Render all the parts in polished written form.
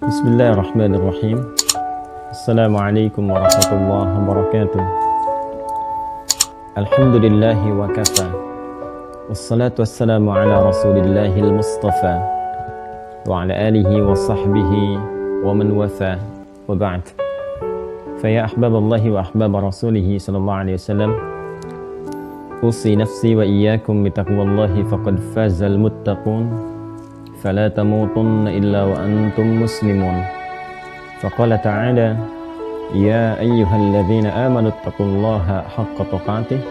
Bismillahirrahmanirrahim. Assalamualaikum warahmatullahi wabarakatuh. Alhamdulillahi wa kafa. Wassalatu wassalamu ala rasulillahil mustafa wa ala alihi wa sahbihi wa man wafa wa ba'd. Faya ahbaballahi wa ahbab rasulihi sallallahu alaihi wasallam, usi nafsi wa iyyakum bitaqwallahi faqad fazal muttaqun. فلا تموتن إلا وأنتم مسلمون. فقال تعالى يا أيها الذين آمنوا اتقوا الله حق تقاته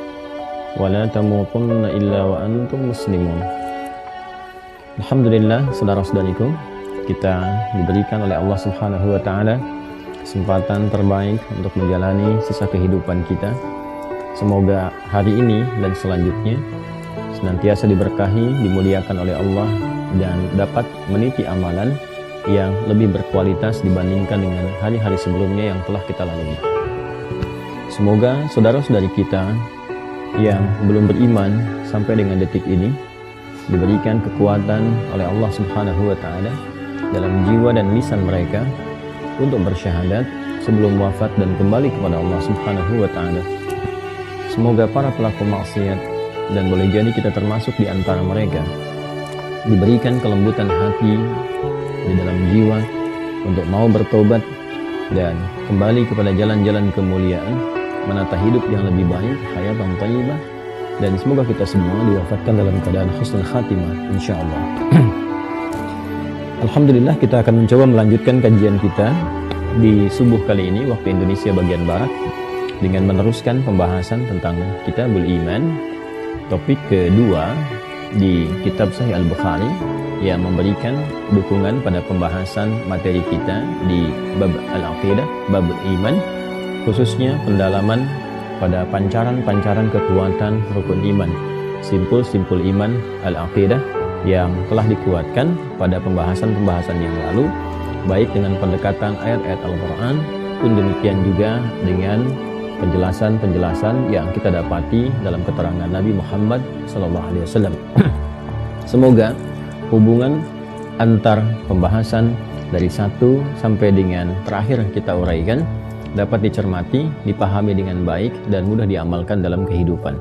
ولا تموتن إلا وأنتم مسلمون. Alhamdulillah, saudara-saudariku, kita diberikan oleh Allah Subhanahu wa taala kesempatan terbaik untuk menjalani sisa kehidupan kita. Semoga hari ini dan selanjutnya senantiasa diberkahi, dimuliakan oleh Allah, dan dapat meniti amalan yang lebih berkualitas dibandingkan dengan hari-hari sebelumnya yang telah kita lalui. Semoga saudara-saudari kita yang belum beriman sampai dengan detik ini diberikan kekuatan oleh Allah Subhanahu wa taala dalam jiwa dan lisan mereka untuk bersyahadat sebelum wafat dan kembali kepada Allah Subhanahu wa taala. Semoga para pelaku maksiat, dan boleh jadi kita termasuk di antara mereka, diberikan kelembutan hati di dalam jiwa untuk mau bertobat dan kembali kepada jalan-jalan kemuliaan, menata hidup yang lebih baik, hayatan thayyibah, dan semoga kita semua diwafatkan dalam keadaan husnul khatimah insyaallah. Alhamdulillah, kita akan mencoba melanjutkan kajian kita di subuh kali ini waktu Indonesia bagian barat dengan meneruskan pembahasan tentang Kitabul Iman, topik kedua di kitab Sahih Al-Bukhari yang memberikan dukungan pada pembahasan materi kita di bab Al-Aqidah, bab Iman, khususnya pendalaman pada pancaran-pancaran kekuatan rukun iman, simpul-simpul iman Al-Aqidah yang telah dikuatkan pada pembahasan-pembahasan yang lalu, baik dengan pendekatan ayat-ayat Al-Quran pun demikian juga dengan penjelasan-penjelasan yang kita dapati dalam keterangan Nabi Muhammad SAW. Semoga hubungan antar pembahasan dari satu sampai dengan terakhir kita uraikan dapat dicermati, dipahami dengan baik, dan mudah diamalkan dalam kehidupan.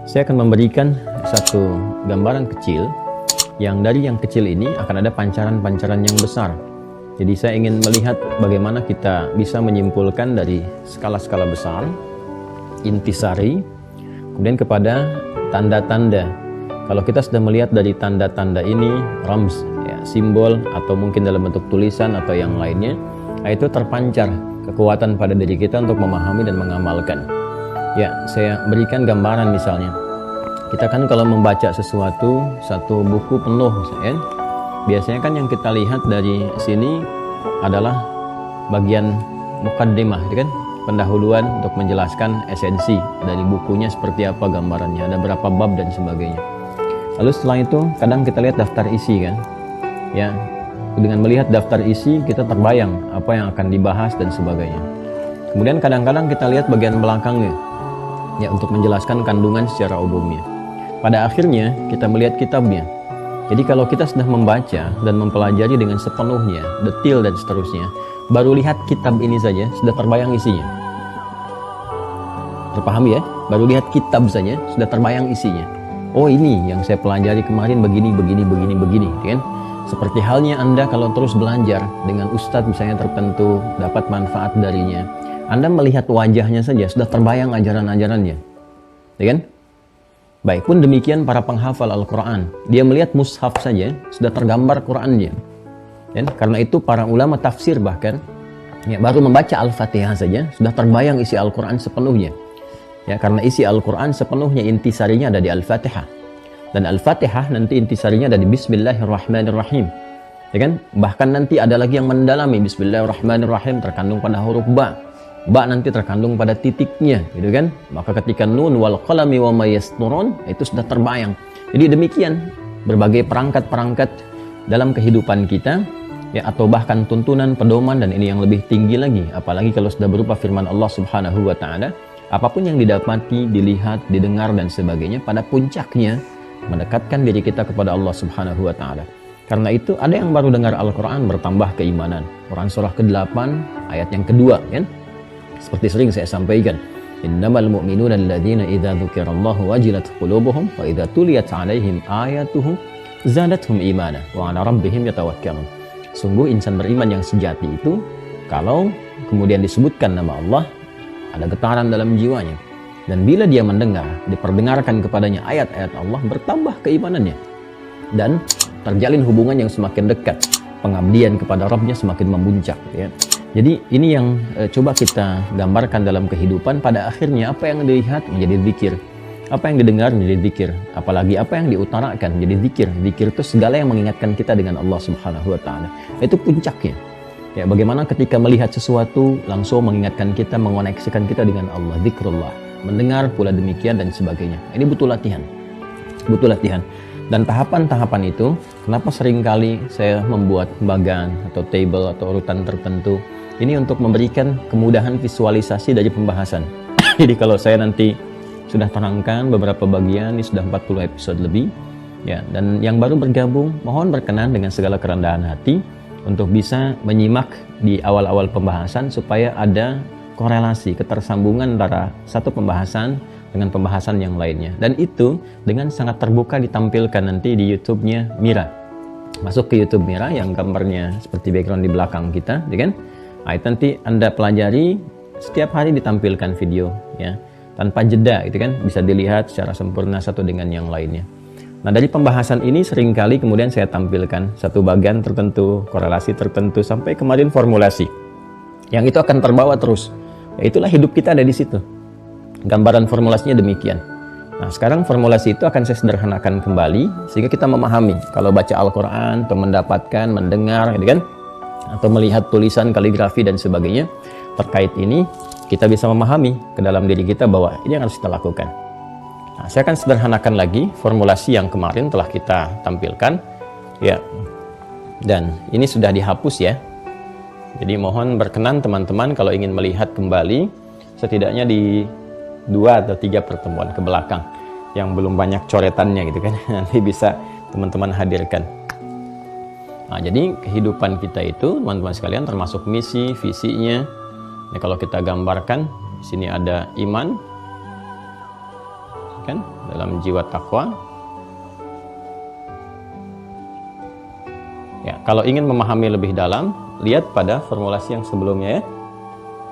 Saya akan memberikan satu gambaran kecil, yang dari yang kecil ini akan ada pancaran-pancaran yang besar. Jadi saya ingin melihat bagaimana kita bisa menyimpulkan dari skala-skala besar, intisari, kemudian kepada tanda-tanda. Kalau kita sudah melihat dari tanda-tanda ini, rams, ya, simbol, atau mungkin dalam bentuk tulisan atau yang lainnya, itu terpancar kekuatan pada diri kita untuk memahami dan mengamalkan. Ya, saya berikan gambaran misalnya. Kita kan kalau membaca sesuatu, satu buku penuh misalnya, biasanya kan yang kita lihat dari sini adalah bagian mukaddimah, kan? Pendahuluan untuk menjelaskan esensi dari bukunya seperti apa gambarannya, ada berapa bab dan sebagainya. Lalu setelah itu kadang kita lihat daftar isi, kan? Ya, dengan melihat daftar isi kita terbayang apa yang akan dibahas dan sebagainya. Kemudian kadang-kadang kita lihat bagian belakangnya, ya, untuk menjelaskan kandungan secara umumnya. Pada akhirnya kita melihat kitabnya. Jadi kalau kita sudah membaca dan mempelajari dengan sepenuhnya, detail dan seterusnya, baru lihat kitab ini saja sudah terbayang isinya. Terpahami ya? Baru lihat kitab saja sudah terbayang isinya. Oh, ini yang saya pelajari kemarin begini, kan? Seperti halnya Anda kalau terus belajar dengan ustadz misalnya tertentu, dapat manfaat darinya. Anda melihat wajahnya saja sudah terbayang ajaran-ajarannya. Ya kan? Baik pun demikian para penghafal Al-Quran. Dia melihat mushaf saja, sudah tergambar Qurannya. Dan karena itu para ulama tafsir bahkan, ya, baru membaca Al-Fatihah saja, sudah terbayang isi Al-Quran sepenuhnya. Ya, karena isi Al-Quran sepenuhnya intisarinya ada di Al-Fatihah. Dan Al-Fatihah nanti intisarinya ada di Bismillahirrahmanirrahim. Ya kan? Bahkan nanti ada lagi yang mendalami Bismillahirrahmanirrahim terkandung pada huruf ba. Ba nanti terkandung pada titiknya, gitu kan? Maka ketika nun wal qalami wa ma yasturun itu sudah terbayang. Jadi demikian berbagai perangkat-perangkat dalam kehidupan kita, ya, atau bahkan tuntunan, pedoman, dan ini yang lebih tinggi lagi, apalagi kalau sudah berupa firman Allah Subhanahu wa taala, apapun yang didapati, dilihat, didengar dan sebagainya pada puncaknya mendekatkan diri kita kepada Allah Subhanahu wa taala. Karena itu ada yang baru dengar Al-Quran bertambah keimanan. Quran surah ke-8 ayat yang kedua, kan? Seperti sering saya sampaikan, innamal mu'minuna alladzina idza dzukirallahu wajilat qulubuhum wa idza tuliyat 'alaihim ayatuhu zadatuhum imana wa 'ala rabbihim yatawakkalun. Sungguh insan beriman yang sejati itu kalau kemudian disebutkan nama Allah, ada getaran dalam jiwanya. Dan bila dia mendengar, diperdengarkan kepadanya ayat-ayat Allah, bertambah keimanannya. Dan terjalin hubungan yang semakin dekat, pengabdian kepada Rabbnya semakin memuncak, ya. Jadi ini yang coba kita gambarkan dalam kehidupan. Pada akhirnya apa yang dilihat menjadi zikir, apa yang didengar menjadi zikir, apalagi apa yang diutarakan menjadi zikir. Zikir itu segala yang mengingatkan kita dengan Allah Subhanahu wa taala. Itu puncaknya. Ya, bagaimana ketika melihat sesuatu langsung mengingatkan kita, mengoneksikan kita dengan Allah, zikrullah. Mendengar pula demikian dan sebagainya. Ini butuh latihan. Butuh latihan. Dan tahapan-tahapan itu, kenapa seringkali saya membuat bagan atau table atau urutan tertentu, ini untuk memberikan kemudahan visualisasi dari pembahasan. Jadi kalau saya nanti sudah terangkan beberapa bagian, ini sudah 40 episode lebih, ya, dan yang baru bergabung, mohon berkenan dengan segala kerendahan hati untuk bisa menyimak di awal-awal pembahasan supaya ada korelasi, ketersambungan antara satu pembahasan dengan pembahasan yang lainnya. Dan itu dengan sangat terbuka ditampilkan nanti di YouTube-nya Mira. Masuk ke YouTube Mira yang gambarnya seperti background di belakang kita, ya kan? Nah, itu nanti Anda pelajari, setiap hari ditampilkan video, ya, tanpa jeda, itu kan bisa dilihat secara sempurna satu dengan yang lainnya. Nah, dari pembahasan ini seringkali kemudian saya tampilkan satu bagian tertentu, korelasi tertentu, sampai kemarin formulasi. Yang itu akan terbawa terus. Ya, itulah hidup kita ada di situ. Gambaran formulasinya demikian. Nah, sekarang formulasi itu akan saya sederhanakan kembali sehingga kita memahami. Kalau baca Al-Quran atau mendapatkan, mendengar, gitu kan, atau melihat tulisan, kaligrafi dan sebagainya terkait ini, kita bisa memahami ke dalam diri kita bahwa ini yang harus kita lakukan. Nah, saya akan sederhanakan lagi formulasi yang kemarin telah kita tampilkan, ya. Dan ini sudah dihapus, ya. Jadi mohon berkenan teman-teman kalau ingin melihat kembali, setidaknya di 2 atau 3 pertemuan ke belakang yang belum banyak coretannya, gitu kan, nanti bisa teman-teman hadirkan. Nah, jadi kehidupan kita itu teman-teman sekalian termasuk misi, visinya. Nah, kalau kita gambarkan di sini ada iman, kan, dalam jiwa takwa. Ya, kalau ingin memahami lebih dalam, lihat pada formulasi yang sebelumnya, ya.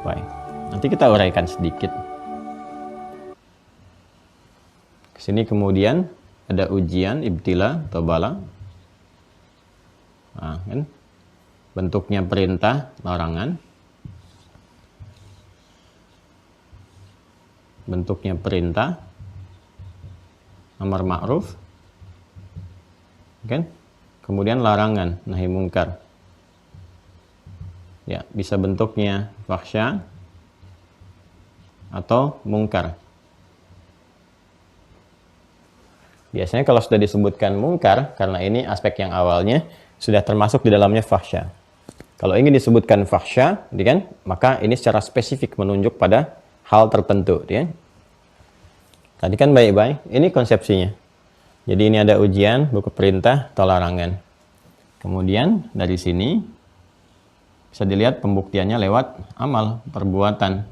Baik, nanti kita uraikan sedikit. Sini kemudian ada ujian, ibtila atau bala. Nah, kan? Bentuknya perintah, larangan. Bentuknya perintah, amar ma'ruf. Kan? Kemudian larangan, nahi mungkar. Ya, bisa bentuknya fahsya atau mungkar. Biasanya kalau sudah disebutkan mungkar, karena ini aspek yang awalnya sudah termasuk di dalamnya fahsya. Kalau ingin disebutkan fahsya, kan, maka ini secara spesifik menunjuk pada hal tertentu, ya. Tadi kan baik-baik, ini konsepsinya. Jadi ini ada ujian, buku perintah atau larangan. Kemudian dari sini bisa dilihat pembuktiannya lewat amal, perbuatan.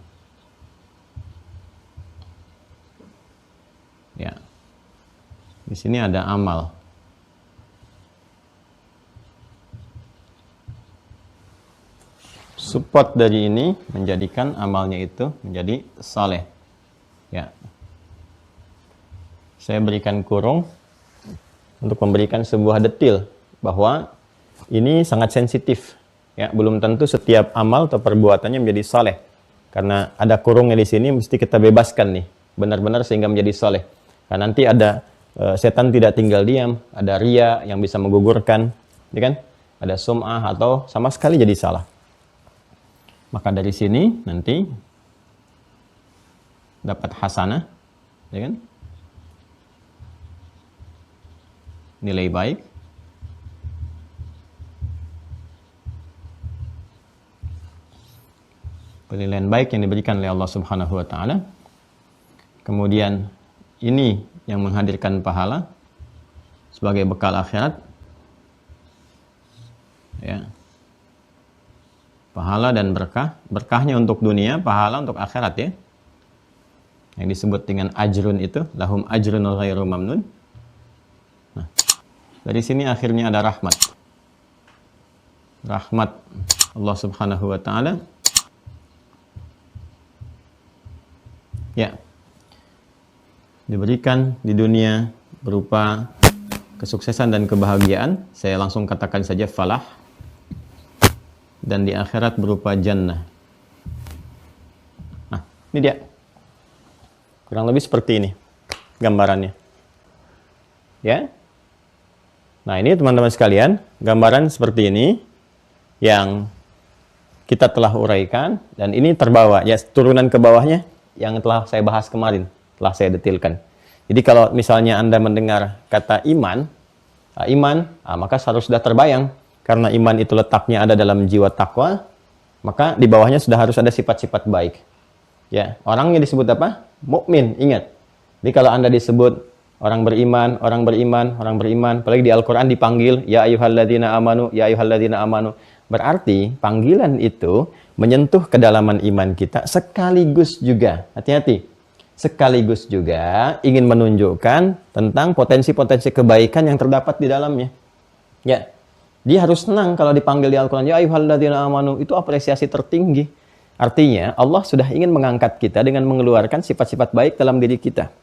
Ya. Di sini ada amal. Support dari ini menjadikan amalnya itu menjadi saleh. Ya. Saya berikan kurung untuk memberikan sebuah detil bahwa ini sangat sensitif. Ya, belum tentu setiap amal atau perbuatannya menjadi saleh. Karena ada kurungnya di sini, mesti kita bebaskan nih, benar-benar sehingga menjadi saleh. Karena nanti ada setan tidak tinggal diam, ada riya yang bisa menggugurkan, ya kan? Ada sum'ah atau sama sekali jadi salah. Maka dari sini nanti dapat hasanah, ya kan? Nilai baik. Penilaian baik yang diberikan oleh Allah Subhanahu wa taala. Kemudian ini yang menghadirkan pahala sebagai bekal akhirat. ya. Pahala dan berkah. Berkahnya untuk dunia, pahala untuk akhirat ya. Yang disebut dengan ajrun itu, lahum ajrun ghairu mamnun. Nah, dari sini akhirnya ada rahmat. Rahmat Allah Subhanahu wa taala. Ya. Diberikan di dunia berupa kesuksesan dan kebahagiaan. Saya langsung katakan saja falah. Dan di akhirat berupa jannah. Nah, ini dia. Kurang lebih seperti ini gambarannya. Ya. Nah, ini teman-teman sekalian, gambaran seperti ini yang kita telah uraikan, dan ini terbawa ya, turunan ke bawahnya yang telah saya bahas kemarin, telah saya detilkan. Jadi kalau misalnya Anda mendengar kata iman, maka harus sudah terbayang. Karena iman itu letaknya ada dalam jiwa takwa, maka di bawahnya sudah harus ada sifat-sifat baik. Ya, orangnya disebut apa? Mukmin, ingat. Jadi kalau Anda disebut orang beriman, apalagi di Al-Qur'an dipanggil ya ayyuhalladzina amanu, ya ayyuhalladzina amanu. Berarti panggilan itu menyentuh kedalaman iman kita, sekaligus juga, hati-hati, sekaligus juga ingin menunjukkan tentang potensi-potensi kebaikan yang terdapat di dalamnya. Ya, dia harus senang kalau dipanggil di Al-Quran, ya ayyuhalladzina amanu, itu apresiasi tertinggi. Artinya, Allah sudah ingin mengangkat kita dengan mengeluarkan sifat-sifat baik dalam diri kita.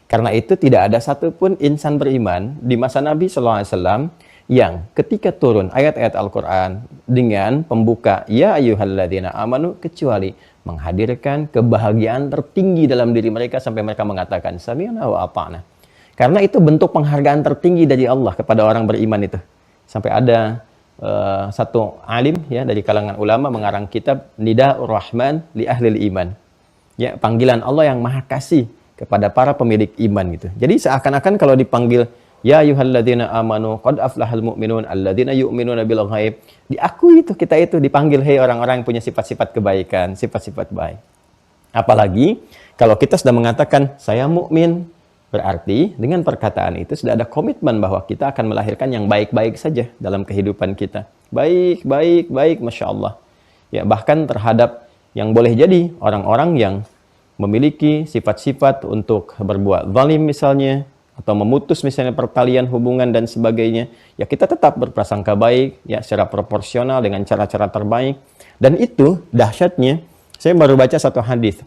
Karena itu tidak ada satupun insan beriman di masa Nabi SAW yang ketika turun ayat-ayat Al-Quran dengan pembuka, ya ayyuhalladzina amanu, kecuali menghadirkan kebahagiaan tertinggi dalam diri mereka sampai mereka mengatakan, sami'na wa ata'na. Karena itu bentuk penghargaan tertinggi dari Allah kepada orang beriman itu. Sampai ada satu alim ya dari kalangan ulama mengarang kitab Nida'ur Rahman li Ahlil Iman. Ya, panggilan Allah yang Maha Kasih kepada para pemilik iman gitu. Jadi seakan-akan kalau dipanggil ya ayyuhalladzina amanu qad aflahal mu'minun alladzina yu'minuna bil ghaib, diakui itu kita itu dipanggil hei orang-orang yang punya sifat-sifat kebaikan, sifat-sifat baik. Apalagi kalau kita sudah mengatakan saya mukmin, berarti dengan perkataan itu sudah ada komitmen bahwa kita akan melahirkan yang baik-baik saja dalam kehidupan kita. Baik, baik, baik, Masya Allah. Ya, bahkan terhadap yang boleh jadi orang-orang yang memiliki sifat-sifat untuk berbuat zalim misalnya, atau memutus misalnya pertalian hubungan dan sebagainya, ya kita tetap berprasangka baik, ya secara proporsional dengan cara-cara terbaik. Dan itu dahsyatnya, saya baru baca satu hadis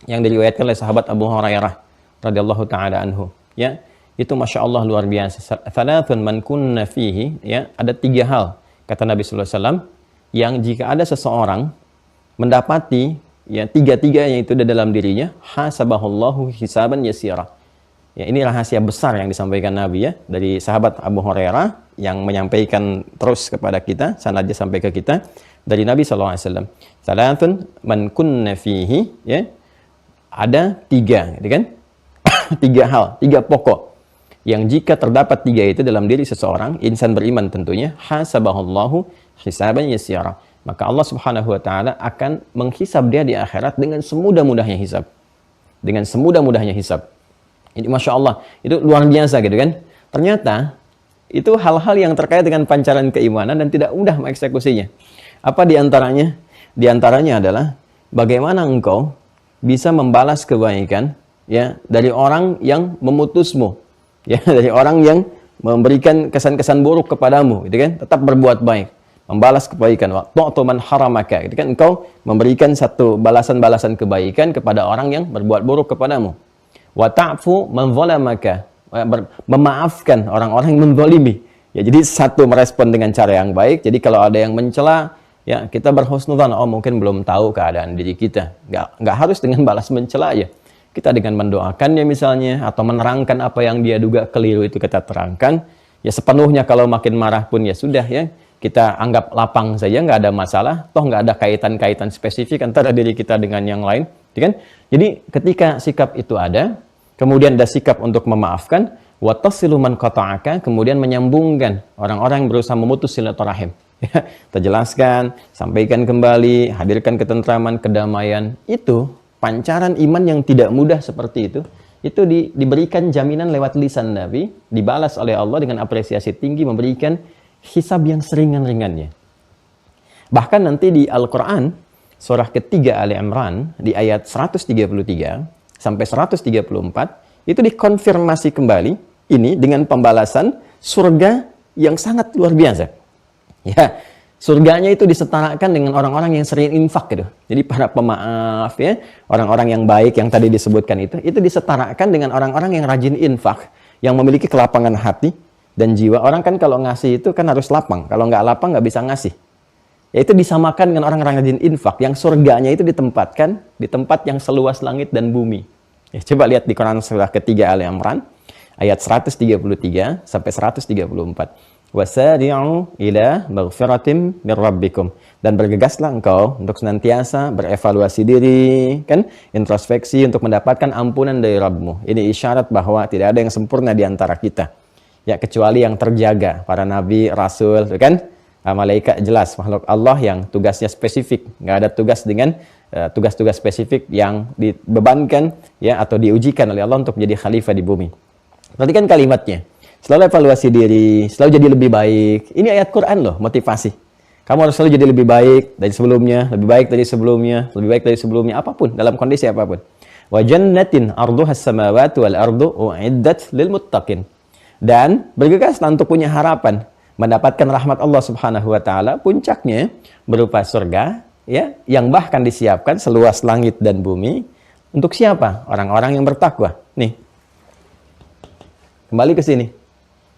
yang diriwayatkan oleh sahabat Abu Hurairah radhiyallahu taala anhu, ya itu Masya Allah luar biasa. Thalathun man kunna fihi, ya ada 3 hal kata Nabi sallallahu alaihi wasallam yang jika ada seseorang mendapati ya 3-3 yang itu di dalam dirinya, hasabahullahu hisaban yasira. Ya, ini rahasia besar yang disampaikan Nabi ya dari sahabat Abu Hurairah yang menyampaikan terus kepada kita, sanadnya sampai ke kita dari Nabi sallallahu alaihi wasallam. Thalathun man kunna fihi, ya ada 3 gitu kan? 3 hal, 3 pokok yang jika terdapat 3 itu dalam diri seseorang, insan beriman tentunya, hasabahullahu hisaban yasira, maka Allah Subhanahu wa taala akan menghisab dia di akhirat dengan semudah-mudahnya hisab. Dengan semudah-mudahnya hisab. Ini Masya Allah, itu luar biasa gitu kan. Ternyata itu hal-hal yang terkait dengan pancaran keimanan dan tidak mudah mengeksekusinya. Apa diantaranya? Diantaranya adalah bagaimana engkau bisa membalas kebaikan ya dari orang yang memutusmu, ya dari orang yang memberikan kesan-kesan buruk kepadamu, gitu kan? Tetap berbuat baik, membalas kebaikan. Waqtu man haramaka, gitu kan? Engkau memberikan satu balasan-balasan kebaikan kepada orang yang berbuat buruk kepadamu. Wa ta'fu man zalamaka, memaafkan orang-orang yang menzalimi. Ya, jadi satu merespon dengan cara yang baik. Jadi kalau ada yang mencela, ya kita berhusnudzan, oh mungkin belum tahu keadaan diri kita. Nggak harus dengan balas mencela ya. Kita dengan mendoakannya misalnya, atau menerangkan apa yang dia duga keliru itu kita terangkan. Ya sepenuhnya kalau makin marah pun ya sudah ya. Kita anggap lapang saja, nggak ada masalah. Toh nggak ada kaitan-kaitan spesifik antara diri kita dengan yang lain. Kan? Jadi ketika sikap itu ada, kemudian ada sikap untuk memaafkan, wa tasilu man qata'aka, kemudian menyambungkan orang-orang yang berusaha memutus silaturahim. Ya, kita jelaskan, sampaikan kembali, hadirkan ketentraman, kedamaian. Itu pancaran iman yang tidak mudah seperti itu diberikan jaminan lewat lisan Nabi, dibalas oleh Allah dengan apresiasi tinggi, memberikan hisab yang seringan-ringannya. Bahkan nanti di Al-Quran, surah ketiga Ali Imran, di ayat 133 sampai 134, itu dikonfirmasi kembali, ini dengan pembalasan surga yang sangat luar biasa. Ya, surganya itu disetarakan dengan orang-orang yang sering infak gitu. Jadi para pemaaf ya, orang-orang yang baik yang tadi disebutkan itu disetarakan dengan orang-orang yang rajin infak, yang memiliki kelapangan hati dan jiwa. Orang kan kalau ngasih itu kan harus lapang. Kalau nggak lapang nggak bisa ngasih. Ya itu disamakan dengan orang-orang rajin infak, yang surganya itu ditempatkan di tempat yang seluas langit dan bumi. Ya, coba lihat di Quran surah ketiga Ali Imran ayat 133 sampai 134. Wasari'u ila maghfiratim mir rabbikum, dan bergegaslah engkau untuk senantiasa berevaluasi diri, kan, introspeksi untuk mendapatkan ampunan dari Rabbmu. Ini isyarat bahwa tidak ada yang sempurna di antara kita, ya, kecuali yang terjaga, para nabi, rasul, kan, malaikat, jelas makhluk Allah yang tugasnya spesifik, nggak ada tugas dengan tugas-tugas spesifik yang dibebankan ya atau diujikan oleh Allah untuk menjadi khalifah di bumi. Perhatikan kalimatnya. Selalu evaluasi diri, selalu jadi lebih baik. Ini ayat Quran loh, motivasi. Kamu harus selalu jadi lebih baik dari sebelumnya, lebih baik dari sebelumnya, lebih baik dari sebelumnya, apapun, dalam kondisi apapun. Wa jannatin arduhas samawati wal ardu uiddat lil muttaqin. Dan bergegaslah untuk punya harapan mendapatkan rahmat Allah Subhanahu wa taala, puncaknya berupa surga, ya, yang bahkan disiapkan seluas langit dan bumi untuk siapa? Orang-orang yang bertakwa. Nih. Kembali ke sini.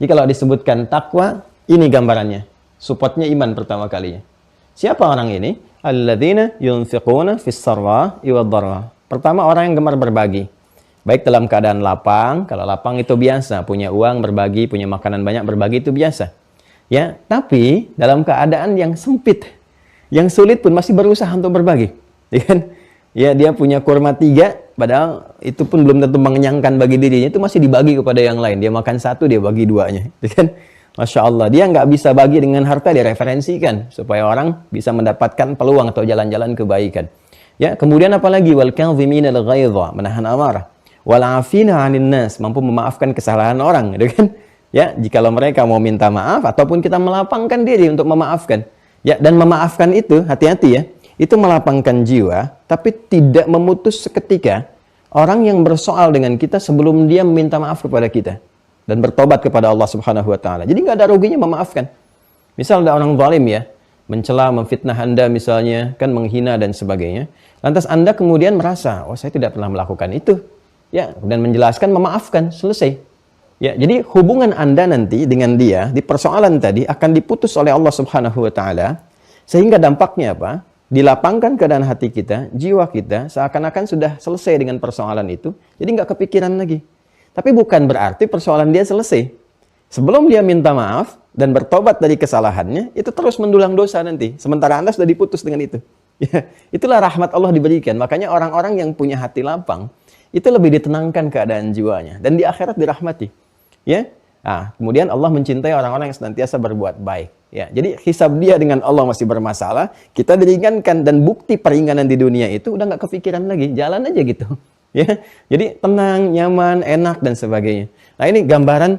Jadi kalau disebutkan takwa, ini gambarannya. Supportnya iman pertama kalinya. Siapa orang ini? Alladzina yunfiquna fis sarra'i wad dharra. Pertama, orang yang gemar berbagi. Baik dalam keadaan lapang, kalau lapang itu biasa, punya uang berbagi, punya makanan banyak berbagi itu biasa. Ya, tapi dalam keadaan yang sempit, yang sulit pun masih berusaha untuk berbagi. Ya kan? Ya, dia punya kurma 3, padahal itu pun belum tentu mengenyangkan bagi dirinya, itu masih dibagi kepada yang lain. Dia makan 1, dia bagi 2-nya. Kan? Masya Allah, dia nggak bisa bagi dengan harta, dia referensikan supaya orang bisa mendapatkan peluang atau jalan-jalan kebaikan. Ya, kemudian apalagi wal kadhimina al-ghaidha, menahan amarah. Wal 'afina 'anil nas, mampu memaafkan kesalahan orang, gitu kan? Ya, jikalau mereka mau minta maaf ataupun kita melapangkan diri untuk memaafkan. Ya, dan memaafkan itu hati-hati ya. Itu melapangkan jiwa, tapi tidak memutus seketika orang yang bersoal dengan kita sebelum dia meminta maaf kepada kita dan bertobat kepada Allah Subhanahu wa taala. Jadi nggak ada ruginya memaafkan. Misal ada orang zalim ya, mencela, memfitnah Anda misalnya, kan menghina dan sebagainya. Lantas Anda kemudian merasa, "Oh, saya tidak pernah melakukan itu." Ya, dan menjelaskan, memaafkan, selesai. Ya, jadi hubungan Anda nanti dengan dia di persoalan tadi akan diputus oleh Allah Subhanahu wa taala, sehingga dampaknya apa? Dilapangkan keadaan hati kita, jiwa kita, seakan-akan sudah selesai dengan persoalan itu, jadi nggak kepikiran lagi. Tapi bukan berarti persoalan dia selesai. Sebelum dia minta maaf dan bertobat dari kesalahannya, itu terus mendulang dosa nanti. Sementara Anda sudah diputus dengan itu. Ya, itulah rahmat Allah diberikan. Makanya orang-orang yang punya hati lapang, itu lebih ditenangkan keadaan jiwanya. Dan di akhirat dirahmati. Ya, nah, kemudian Allah mencintai orang-orang yang senantiasa berbuat baik. Ya, jadi hisab dia dengan Allah masih bermasalah, kita diringankan, dan bukti peringanan di dunia itu udah nggak kepikiran lagi, jalan aja gitu. Ya, jadi tenang, nyaman, enak dan sebagainya. Nah ini gambaran,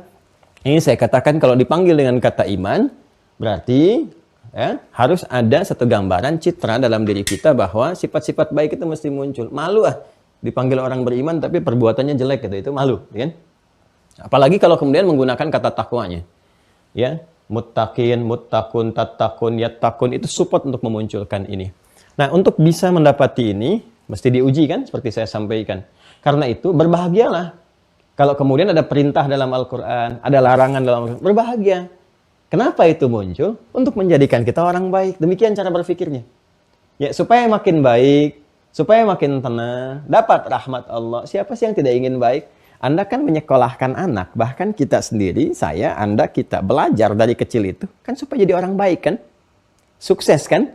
ini saya katakan kalau dipanggil dengan kata iman, berarti ya, harus ada satu gambaran citra dalam diri kita bahwa sifat-sifat baik itu mesti muncul. Malu dipanggil orang beriman tapi perbuatannya jelek gitu, itu malu, kan? Apalagi kalau kemudian menggunakan kata takwanya, ya. Muttaqin, muttaqun, tattaqun, yattaqun, itu support untuk memunculkan ini. Nah, untuk bisa mendapati ini, mesti diuji kan, seperti saya sampaikan. Karena itu, berbahagialah. Kalau kemudian ada perintah dalam Al-Quran, ada larangan dalam Al-Quran, berbahagia. Kenapa itu muncul? Untuk menjadikan kita orang baik. Demikian cara berpikirnya. Ya, supaya makin baik, supaya makin tenang, dapat rahmat Allah. Siapa sih yang tidak ingin baik? Anda kan menyekolahkan anak, bahkan kita sendiri, saya, Anda, kita belajar dari kecil itu, kan supaya jadi orang baik kan? Sukses kan?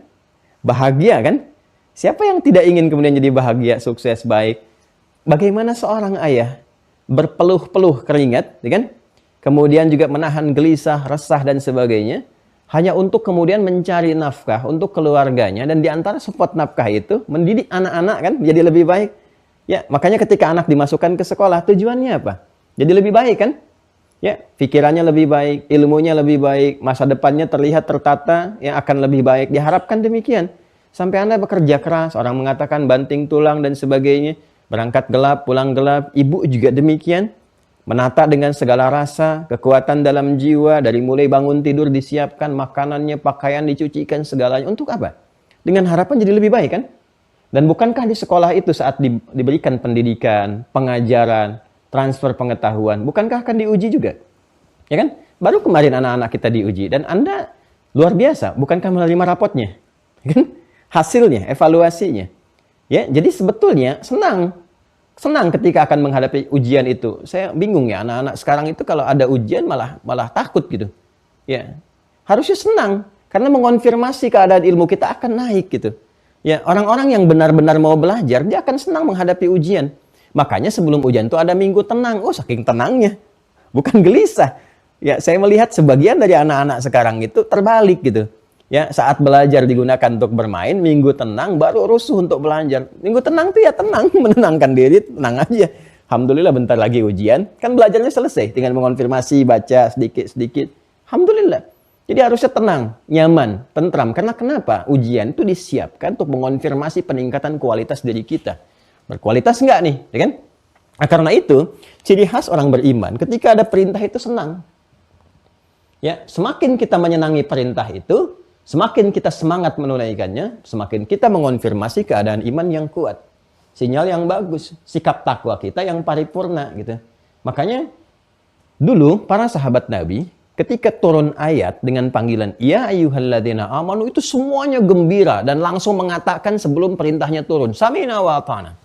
Bahagia kan? Siapa yang tidak ingin kemudian jadi bahagia, sukses, baik? Bagaimana seorang ayah berpeluh-peluh keringat, ya kan? Kemudian juga menahan gelisah, resah dan sebagainya, hanya untuk kemudian mencari nafkah untuk keluarganya, dan di antara support nafkah itu mendidik anak-anak kan jadi lebih baik. Ya, makanya ketika anak dimasukkan ke sekolah, tujuannya apa? Jadi lebih baik kan? Ya, pikirannya lebih baik, ilmunya lebih baik, masa depannya terlihat tertata, yang akan lebih baik. Diharapkan demikian. Sampai Anda bekerja keras, orang mengatakan banting tulang dan sebagainya, berangkat gelap, pulang gelap. Ibu juga demikian, menata dengan segala rasa, kekuatan dalam jiwa, dari mulai bangun tidur disiapkan, makanannya, pakaian dicucikan, segalanya. Untuk apa? Dengan harapan jadi lebih baik kan? Dan bukankah di sekolah itu saat diberikan pendidikan, pengajaran, transfer pengetahuan, bukankah akan diuji juga? Ya kan? Baru kemarin anak-anak kita diuji, dan Anda luar biasa, bukankah menerima rapotnya? Ya kan? Hasilnya, evaluasinya. Ya, jadi sebetulnya senang ketika akan menghadapi ujian itu. Saya bingung ya, anak-anak sekarang itu kalau ada ujian malah takut gitu. Ya, harusnya senang karena mengonfirmasi keadaan ilmu kita akan naik gitu. Ya, orang-orang yang benar-benar mau belajar, dia akan senang menghadapi ujian. Makanya sebelum ujian itu ada minggu tenang. Oh, saking tenangnya. Bukan gelisah. Ya, saya melihat sebagian dari anak-anak sekarang itu terbalik gitu. Ya, saat belajar digunakan untuk bermain, minggu tenang baru rusuh untuk belajar. Minggu tenang tuh ya tenang, menenangkan diri, tenang aja. Alhamdulillah bentar lagi ujian, kan belajarnya selesai. Tinggal mengonfirmasi, baca sedikit-sedikit. Alhamdulillah. Jadi harusnya tenang, nyaman, tentram. Karena kenapa? Ujian itu disiapkan untuk mengonfirmasi peningkatan kualitas diri kita. Berkualitas enggak nih? Ya kan? Nah, karena itu, ciri khas orang beriman, ketika ada perintah itu senang. Ya, semakin kita menyenangi perintah itu, semakin kita semangat menunaikannya, semakin kita mengonfirmasi keadaan iman yang kuat. Sinyal yang bagus, sikap takwa kita yang paripurna gitu. Makanya dulu para sahabat Nabi ketika turun ayat dengan panggilan ya ayyuhalladzina amanu, itu semuanya gembira dan langsung mengatakan sebelum perintahnya turun, sami'na wa ata'na.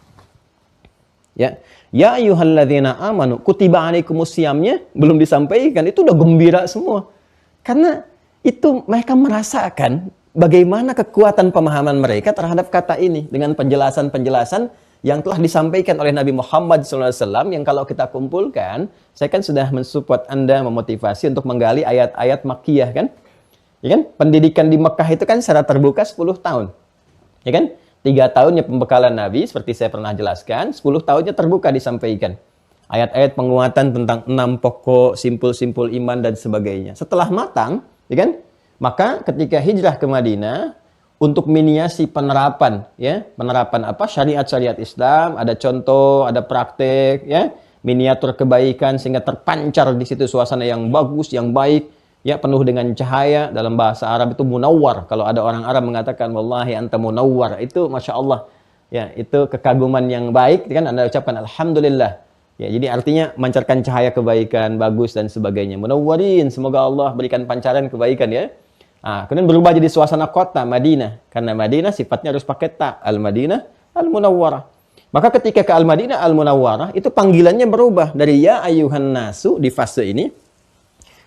Ya ayyuhalladzina amanu kutiba alaikumusiyamnya belum disampaikan, itu udah gembira semua. Karena itu mereka merasakan bagaimana kekuatan pemahaman mereka terhadap kata ini dengan penjelasan-penjelasan yang telah disampaikan oleh Nabi Muhammad SAW, yang kalau kita kumpulkan, saya kan sudah mensupport Anda, memotivasi untuk menggali ayat-ayat Makkiyah kan? Ya kan? Pendidikan di Mekah itu kan secara terbuka 10 tahun. Ya kan? 3 tahunnya pembekalan Nabi, seperti saya pernah jelaskan, 10 tahunnya terbuka disampaikan. Ayat-ayat penguatan tentang 6 pokok, simpul-simpul iman dan sebagainya. Setelah matang, ya kan? Maka ketika hijrah ke Madinah, untuk miniasi penerapan, ya, penerapan apa? Syariat-syariat Islam, ada contoh, ada praktek, ya, miniatur kebaikan sehingga terpancar di situ suasana yang bagus, yang baik, ya, penuh dengan cahaya. Dalam bahasa Arab itu munawwar. Kalau ada orang Arab mengatakan wallahi anta munawwar, itu masya Allah, ya, itu kekaguman yang baik, kan? Anda ucapkan alhamdulillah. Ya, jadi artinya memancarkan cahaya kebaikan, bagus dan sebagainya. Munawwarin, semoga Allah berikan pancaran kebaikan ya. Nah, kemudian berubah jadi suasana kota Madinah. Karena Madinah sifatnya harus pakai ta, Al-Madinah, Al-Munawwarah. Maka ketika ke Al-Madinah, Al-Munawwarah, itu panggilannya berubah dari ya ayyuhan nasu di fase ini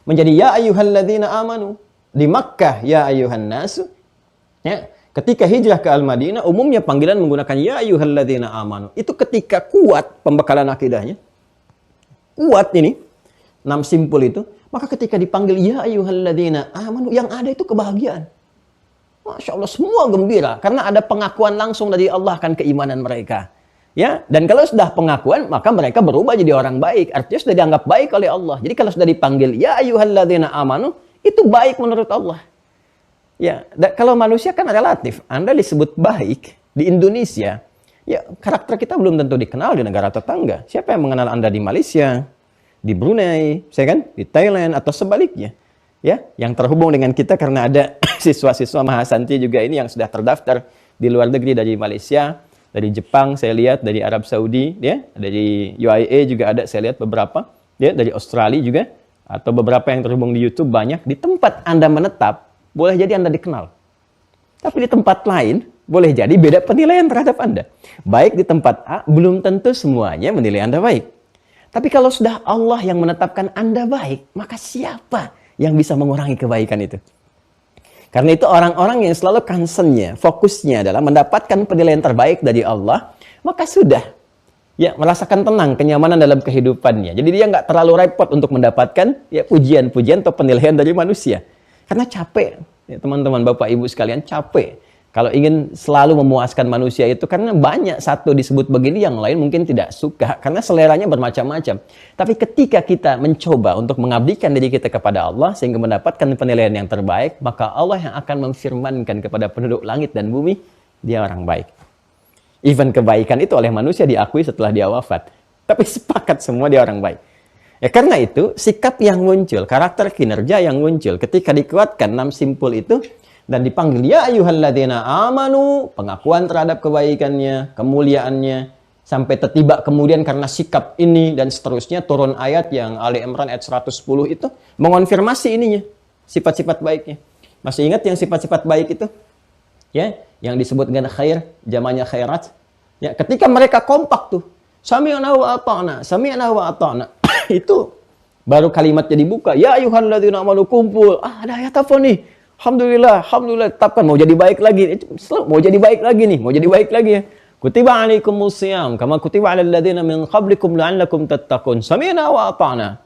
menjadi ya ayyuhalladzina amanu. Di Makkah ya ayyuhan nasu. Ya, ketika hijrah ke Al-Madinah, umumnya panggilan menggunakan ya ayyuhalladzina amanu. Itu ketika kuat pembekalan akidahnya. Kuat ini 6 simpul itu. Maka ketika dipanggil ya ayyuhalladzina amanu, yang ada itu kebahagiaan. Masya Allah, semua gembira. Karena ada pengakuan langsung dari Allah akan keimanan mereka. Ya, dan kalau sudah pengakuan, maka mereka berubah jadi orang baik. Artinya sudah dianggap baik oleh Allah. Jadi kalau sudah dipanggil ya ayyuhalladzina amanu, itu baik menurut Allah. Ya, kalau manusia kan relatif. Anda disebut baik di Indonesia, ya karakter kita belum tentu dikenal di negara tetangga. Siapa yang mengenal Anda di Malaysia, di Brunei, saya kan, di Thailand atau sebaliknya, ya, yang terhubung dengan kita karena ada siswa-siswa Mahasanti juga ini yang sudah terdaftar di luar negeri dari Malaysia, dari Jepang, saya lihat dari Arab Saudi, ya, dari UAE juga ada, saya lihat beberapa, ya, dari Australia juga, atau beberapa yang terhubung di YouTube banyak. Di tempat Anda menetap, boleh jadi Anda dikenal, tapi di tempat lain boleh jadi beda penilaian terhadap Anda. Baik di tempat A, belum tentu semuanya menilai Anda baik. Tapi kalau sudah Allah yang menetapkan Anda baik, maka siapa yang bisa mengurangi kebaikan itu? Karena itu orang-orang yang selalu concern-nya, fokusnya adalah mendapatkan penilaian terbaik dari Allah, maka sudah ya merasakan tenang, kenyamanan dalam kehidupannya. Jadi dia nggak terlalu repot untuk mendapatkan ya pujian-pujian atau penilaian dari manusia. Karena capek, ya, teman-teman, Bapak, Ibu sekalian, capek. Kalau ingin selalu memuaskan manusia itu, karena banyak satu disebut begini, yang lain mungkin tidak suka, karena seleranya bermacam-macam. Tapi ketika kita mencoba untuk mengabdikan diri kita kepada Allah, sehingga mendapatkan penilaian yang terbaik, maka Allah yang akan memfirmankan kepada penduduk langit dan bumi, dia orang baik. Even kebaikan itu oleh manusia diakui setelah dia wafat. Tapi sepakat semua dia orang baik. Ya karena itu, sikap yang muncul, karakter kinerja yang muncul, ketika dikuatkan 6 simpul itu, dan dipanggil, ya ayyuhalladzina amanu, pengakuan terhadap kebaikannya, kemuliaannya, sampai tiba kemudian karena sikap ini, dan seterusnya, turun ayat yang Ali Imran ayat 110 itu, mengonfirmasi ininya, sifat-sifat baiknya. Masih ingat yang sifat-sifat baik itu? Ya, yang disebut dengan khair, jamannya khairat. Ya, ketika mereka kompak tuh, sami'na wa ata'na, sami'na wa ata'na. Itu baru kalimatnya dibuka, ya ayyuhalladzina amanu, kumpul. Ada ayat apa nih? Alhamdulillah, alhamdulillah, tetapkan mau jadi baik lagi. Mau jadi baik lagi nih, mau jadi baik lagi ya. Kutiba alaikumus shiyam kama kutiba alal ladzina min qablikum la'allakum tattaqun. Sami'na wa ata'na.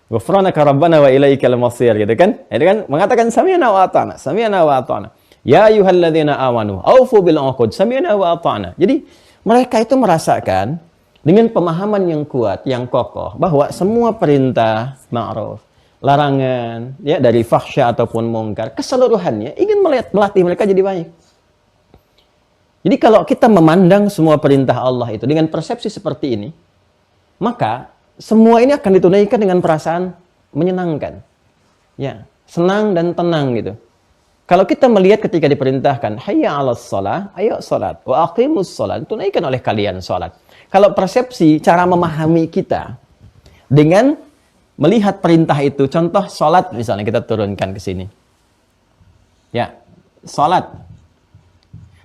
Ghufranaka rabbana wa ilaikal masir, gitu kan? Itu kan mengatakan sami'na wa ata'na, sami'na wa ata'na. Ya ayyuhalladzina amanu, aufu bil 'uqud, sami'na wa ata'na. Jadi mereka itu merasakan dengan pemahaman yang kuat, yang kokoh, bahwa semua perintah ma'ruf, larangan, ya, dari fahsya ataupun mungkar, keseluruhannya ingin melatih mereka jadi baik. Jadi kalau kita memandang semua perintah Allah itu dengan persepsi seperti ini, maka semua ini akan ditunaikan dengan perasaan menyenangkan, ya, senang dan tenang gitu. Kalau kita melihat ketika diperintahkan, hayya 'alas shalah, ayo salat, wa aqimus shalah, tunaikan oleh kalian salat. Kalau persepsi cara memahami kita dengan melihat perintah itu, contoh sholat misalnya, kita turunkan ke sini. Ya, sholat.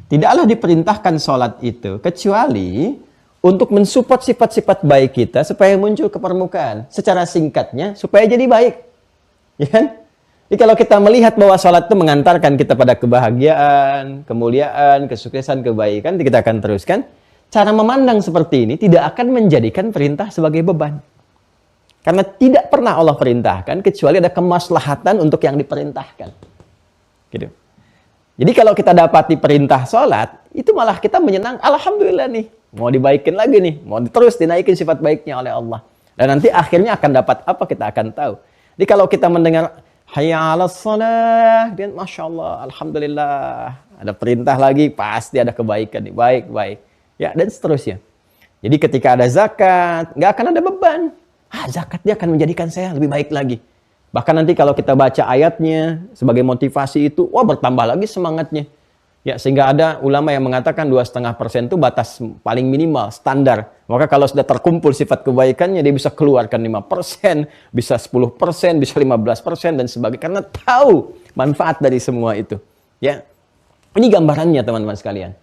Tidaklah diperintahkan sholat itu kecuali untuk mensupport sifat-sifat baik kita supaya muncul ke permukaan. Secara singkatnya, supaya jadi baik. Ya kan? Jadi kalau kita melihat bahwa sholat itu mengantarkan kita pada kebahagiaan, kemuliaan, kesuksesan, kebaikan, kita akan teruskan. Cara memandang seperti ini tidak akan menjadikan perintah sebagai beban. Karena tidak pernah Allah perintahkan kecuali ada kemaslahatan untuk yang diperintahkan. Gitu. Jadi kalau kita dapati perintah sholat, itu malah kita menyenang, alhamdulillah nih, mau dibaikin lagi nih, mau terus dinaikin sifat baiknya oleh Allah. Dan nanti akhirnya akan dapat apa, kita akan tahu. Jadi kalau kita mendengar hayya 'alas shalah, dan masya Allah, alhamdulillah, ada perintah lagi, pasti ada kebaikan nih, baik. Ya, dan seterusnya. Jadi ketika ada zakat, nggak akan ada beban. Zakat dia akan menjadikan saya lebih baik lagi. Bahkan nanti kalau kita baca ayatnya sebagai motivasi itu, wah, bertambah lagi semangatnya. Ya, sehingga ada ulama yang mengatakan 2,5% itu batas paling minimal, standar. Maka kalau sudah terkumpul sifat kebaikannya, dia bisa keluarkan 5%, bisa 10%, bisa 15% dan sebagainya. Karena tahu manfaat dari semua itu. Ya, ini gambarannya teman-teman sekalian.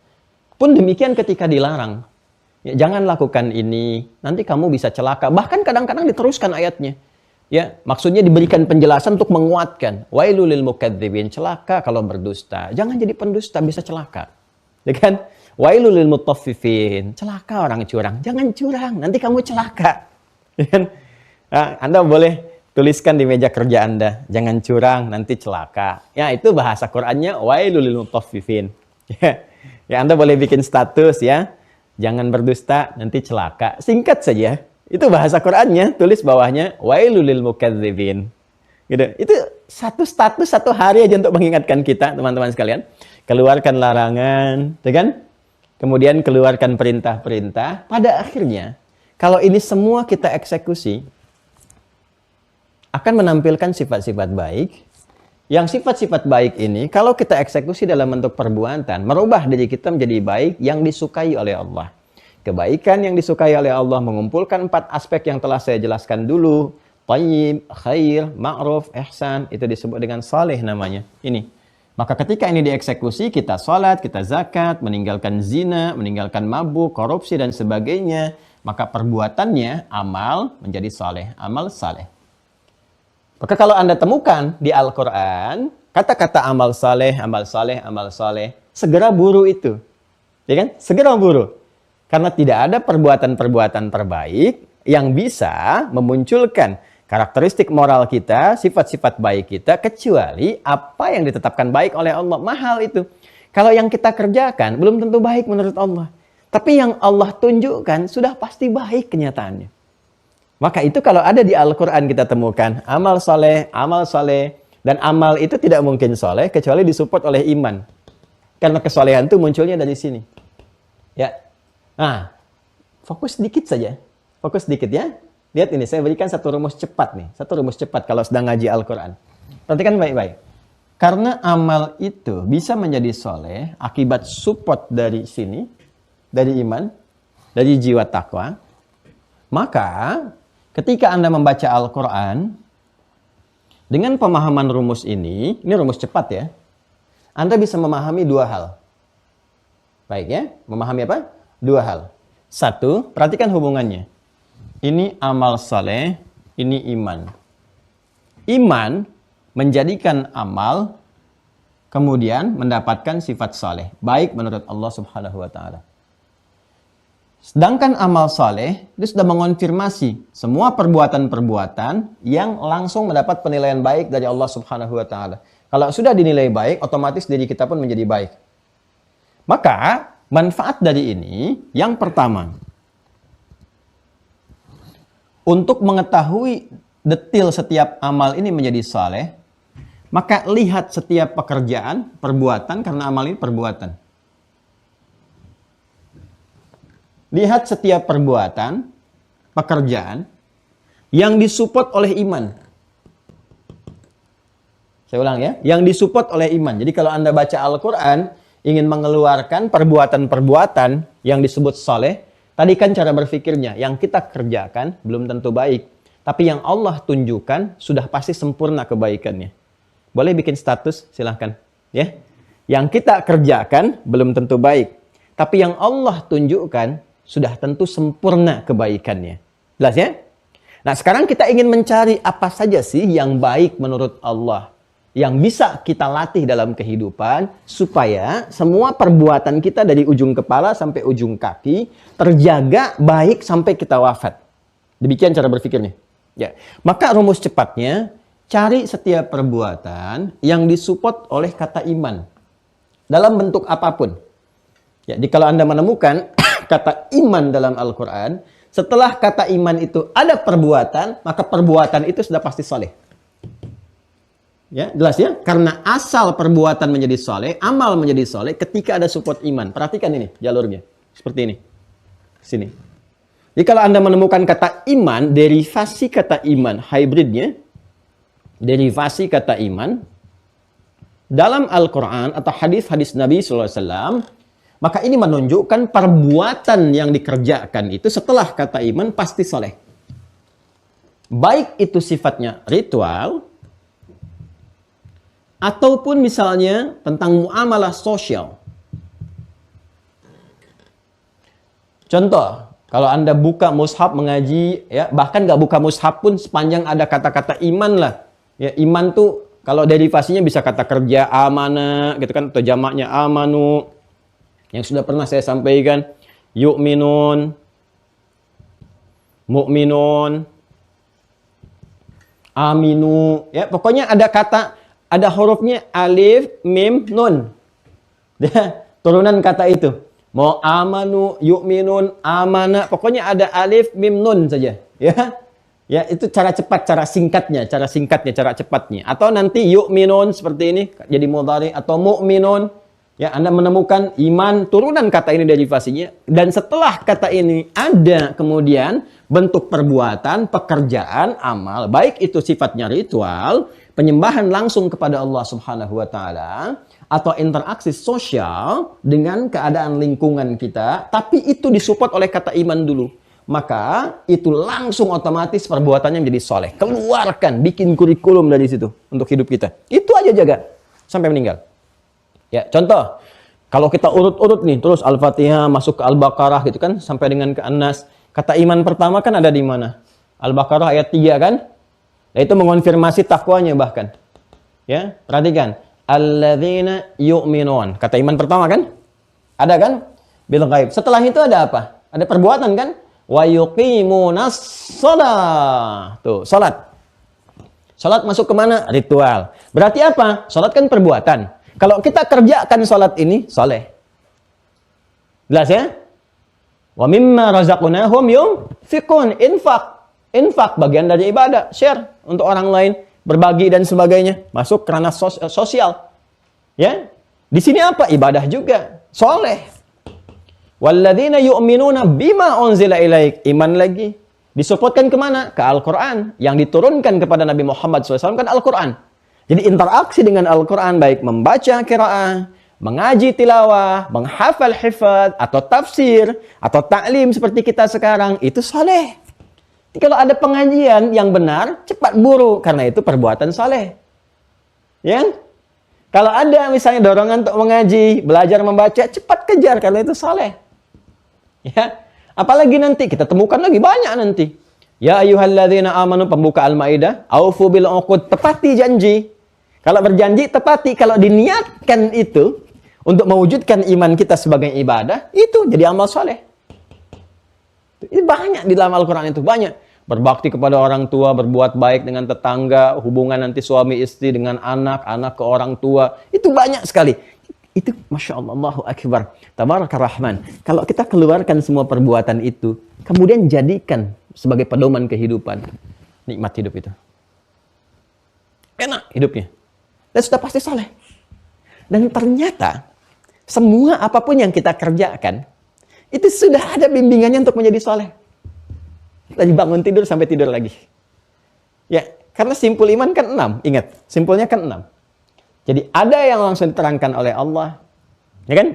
Pun demikian ketika dilarang. Ya, jangan lakukan ini, nanti kamu bisa celaka. Bahkan kadang-kadang diteruskan ayatnya. Ya, maksudnya diberikan penjelasan untuk menguatkan. Wailul lil mukadzibin, celaka kalau berdusta. Jangan jadi pendusta, bisa celaka. Ya kan? Wailul lil mutaffifin, celaka orang curang. Jangan curang, nanti kamu celaka. Ya kan? Nah, Anda boleh tuliskan di meja kerja Anda, jangan curang, nanti celaka. Ya, itu bahasa Qur'annya wailul lil mutaffifin. Ya, Anda boleh bikin status ya. Jangan berdusta, nanti celaka. Singkat saja. Itu bahasa Qur'annya, tulis bawahnya wailul lil mukadzibin. Gitu. Itu satu status, satu hari aja untuk mengingatkan kita, teman-teman sekalian. Keluarkan larangan, ya kan? Kemudian keluarkan perintah-perintah. Pada akhirnya, kalau ini semua kita eksekusi, akan menampilkan sifat-sifat baik. Yang sifat-sifat baik ini, kalau kita eksekusi dalam bentuk perbuatan, merubah diri kita menjadi baik yang disukai oleh Allah. Kebaikan yang disukai oleh Allah mengumpulkan 4 aspek yang telah saya jelaskan dulu. Thayyib, khair, ma'ruf, ihsan. Itu disebut dengan saleh namanya. Ini. Maka ketika ini dieksekusi, kita salat, kita zakat, meninggalkan zina, meninggalkan mabuk, korupsi, dan sebagainya. Maka perbuatannya, amal menjadi saleh. Amal saleh. Maka kalau Anda temukan di Al-Quran, kata-kata amal saleh, amal saleh, amal saleh, segera buru itu. Ya kan? Segera buru. Karena tidak ada perbuatan-perbuatan terbaik yang bisa memunculkan karakteristik moral kita, sifat-sifat baik kita, kecuali apa yang ditetapkan baik oleh Allah. Mahal itu. Kalau yang kita kerjakan belum tentu baik menurut Allah. Tapi yang Allah tunjukkan sudah pasti baik kenyataannya. Maka itu kalau ada di Al-Quran kita temukan amal soleh. Dan amal itu tidak mungkin soleh kecuali disupport oleh iman. Karena kesolehan itu munculnya dari sini. Ya. Nah, fokus sedikit saja. Fokus sedikit ya. Lihat ini, saya berikan satu rumus cepat nih. Satu rumus cepat kalau sedang ngaji Al-Quran. Perhatikan baik-baik. Karena amal itu bisa menjadi soleh akibat support dari sini, dari iman, dari jiwa takwa. Maka ketika Anda membaca Al-Quran, dengan pemahaman rumus ini rumus cepat ya, Anda bisa memahami dua hal. Baik ya, memahami apa? Dua hal. Satu, perhatikan hubungannya. Ini amal soleh, ini iman. Iman menjadikan amal, kemudian mendapatkan sifat soleh. Baik menurut Allah subhanahu wa ta'ala. Sedangkan amal soleh, itu sudah mengonfirmasi semua perbuatan-perbuatan yang langsung mendapat penilaian baik dari Allah subhanahu wa ta'ala. Kalau sudah dinilai baik, otomatis diri kita pun menjadi baik. Maka, manfaat dari ini, yang pertama, untuk mengetahui detil setiap amal ini menjadi saleh, maka lihat setiap pekerjaan, perbuatan, karena amal ini perbuatan. Lihat setiap perbuatan, pekerjaan, yang disupport oleh iman. Saya ulang ya, yang disupport oleh iman. Jadi kalau Anda baca Al-Quran, ingin mengeluarkan perbuatan-perbuatan yang disebut saleh, tadi kan cara berpikirnya, yang kita kerjakan belum tentu baik. Tapi yang Allah tunjukkan sudah pasti sempurna kebaikannya. Boleh bikin status? Silahkan. Ya. Yang kita kerjakan belum tentu baik. Tapi yang Allah tunjukkan sudah tentu sempurna kebaikannya. Jelas ya? Nah sekarang kita ingin mencari apa saja sih yang baik menurut Allah. Yang bisa kita latih dalam kehidupan. Supaya semua perbuatan kita dari ujung kepala sampai ujung kaki terjaga baik sampai kita wafat. Demikian cara berpikirnya. Ya. Maka rumus cepatnya, cari setiap perbuatan yang disupport oleh kata iman. Dalam bentuk apapun. Ya, jadi kalau Anda menemukan kata iman dalam Al-Quran, setelah kata iman itu ada perbuatan, maka perbuatan itu sudah pasti soleh. Ya, jelas ya? Karena asal perbuatan menjadi soleh, amal menjadi soleh ketika ada support iman. Perhatikan ini jalurnya. Seperti ini. Sini. Jadi kalau Anda menemukan kata iman, derivasi kata iman, hybridnya, derivasi kata iman, dalam Al-Quran atau hadis-hadis Nabi SAW, maka ini menunjukkan perbuatan yang dikerjakan itu setelah kata iman pasti soleh. Baik itu sifatnya ritual, ataupun misalnya tentang muamalah sosial. Contoh, kalau Anda buka mushaf mengaji, ya bahkan nggak buka mushaf pun sepanjang ada kata-kata iman lah. Ya, iman tuh kalau derivasinya bisa kata kerja, amana, gitu kan, atau jamaknya amanu. Yang sudah pernah saya sampaikan, yu'minun, mu'minun, aminu. Ya, pokoknya ada kata, ada hurufnya alif, mim, nun. Ya, turunan kata itu. Mau amanu, yu'minun, amana. Pokoknya ada alif, mim, nun saja. Ya, ya itu cara cepat, cara singkatnya, cara cepatnya. Atau nanti yu'minun seperti ini, jadi mudhari. Atau mu'minun. Ya, Anda menemukan iman, turunan kata ini derivasinya. Dan setelah kata ini ada kemudian bentuk perbuatan, pekerjaan, amal. Baik itu sifatnya ritual, penyembahan langsung kepada Allah Subhanahu wa Ta'ala, atau interaksi sosial dengan keadaan lingkungan kita. Tapi itu disupport oleh kata iman dulu. Maka itu langsung otomatis perbuatannya menjadi soleh. Keluarkan, bikin kurikulum dari situ untuk hidup kita. Itu aja jaga sampai meninggal. Ya, contoh, kalau kita urut-urut nih, terus Al-Fatihah masuk ke Al-Baqarah gitu kan, sampai dengan ke An-Nas. Kata iman pertama kan ada di mana? Al-Baqarah ayat 3 kan? Nah, itu mengonfirmasi takwanya bahkan. Ya, perhatikan. Alladzina yu'minun. Kata iman pertama kan? Ada kan? Bil ghaib. Setelah itu ada apa? Ada perbuatan kan? Wa yuqimunas shalah. Tuh, salat. Salat masuk ke mana? Ritual. Berarti apa? Salat kan perbuatan. Kalau kita kerjakan sholat ini, soleh. Jelas ya? Wa mimma razaqnahum yunfiqun. Infak bagian dari ibadah. Share untuk orang lain, berbagi dan sebagainya. Masuk kerana sosial. Ya? Di sini apa? Ibadah juga. Soleh. Walladzina yu'minuna bima unzila ilaik. Iman lagi. Disupportkan kemana? Ke Al-Quran. Yang diturunkan kepada Nabi Muhammad SAW kan Al-Quran. Jadi interaksi dengan Al-Quran, baik membaca qiraah, mengaji tilawah, menghafal hifadz, atau tafsir, atau ta'lim seperti kita sekarang, itu saleh. Jadi kalau ada pengajian yang benar, cepat buru, karena itu perbuatan saleh. Ya? Kalau ada misalnya dorongan untuk mengaji, belajar membaca, cepat kejar, karena itu saleh. Ya? Apalagi nanti, kita temukan lagi banyak nanti. Ya ayyuhalladzina amanu, pembuka Al-Maidah, aufu bil uqud, tepati janji. Kalau berjanji, tepati. Kalau diniatkan itu, untuk mewujudkan iman kita sebagai ibadah, itu jadi amal soleh. Ini banyak di dalam Al-Quran itu, banyak. Berbakti kepada orang tua, berbuat baik dengan tetangga, hubungan nanti suami istri dengan anak, anak ke orang tua. Itu banyak sekali. Itu Masya Allah, Allahu Akbar. Tabaraka Rahman. Kalau kita keluarkan semua perbuatan itu, kemudian jadikan sebagai pedoman kehidupan. Nikmat hidup itu. Enak hidupnya. Dan sudah pasti soleh. Dan ternyata, semua apapun yang kita kerjakan, itu sudah ada bimbingannya untuk menjadi soleh. Dari bangun tidur sampai tidur lagi. Ya, karena simpul iman kan 6. Ingat, simpulnya kan 6. Jadi ada yang langsung diterangkan oleh Allah. Ya kan?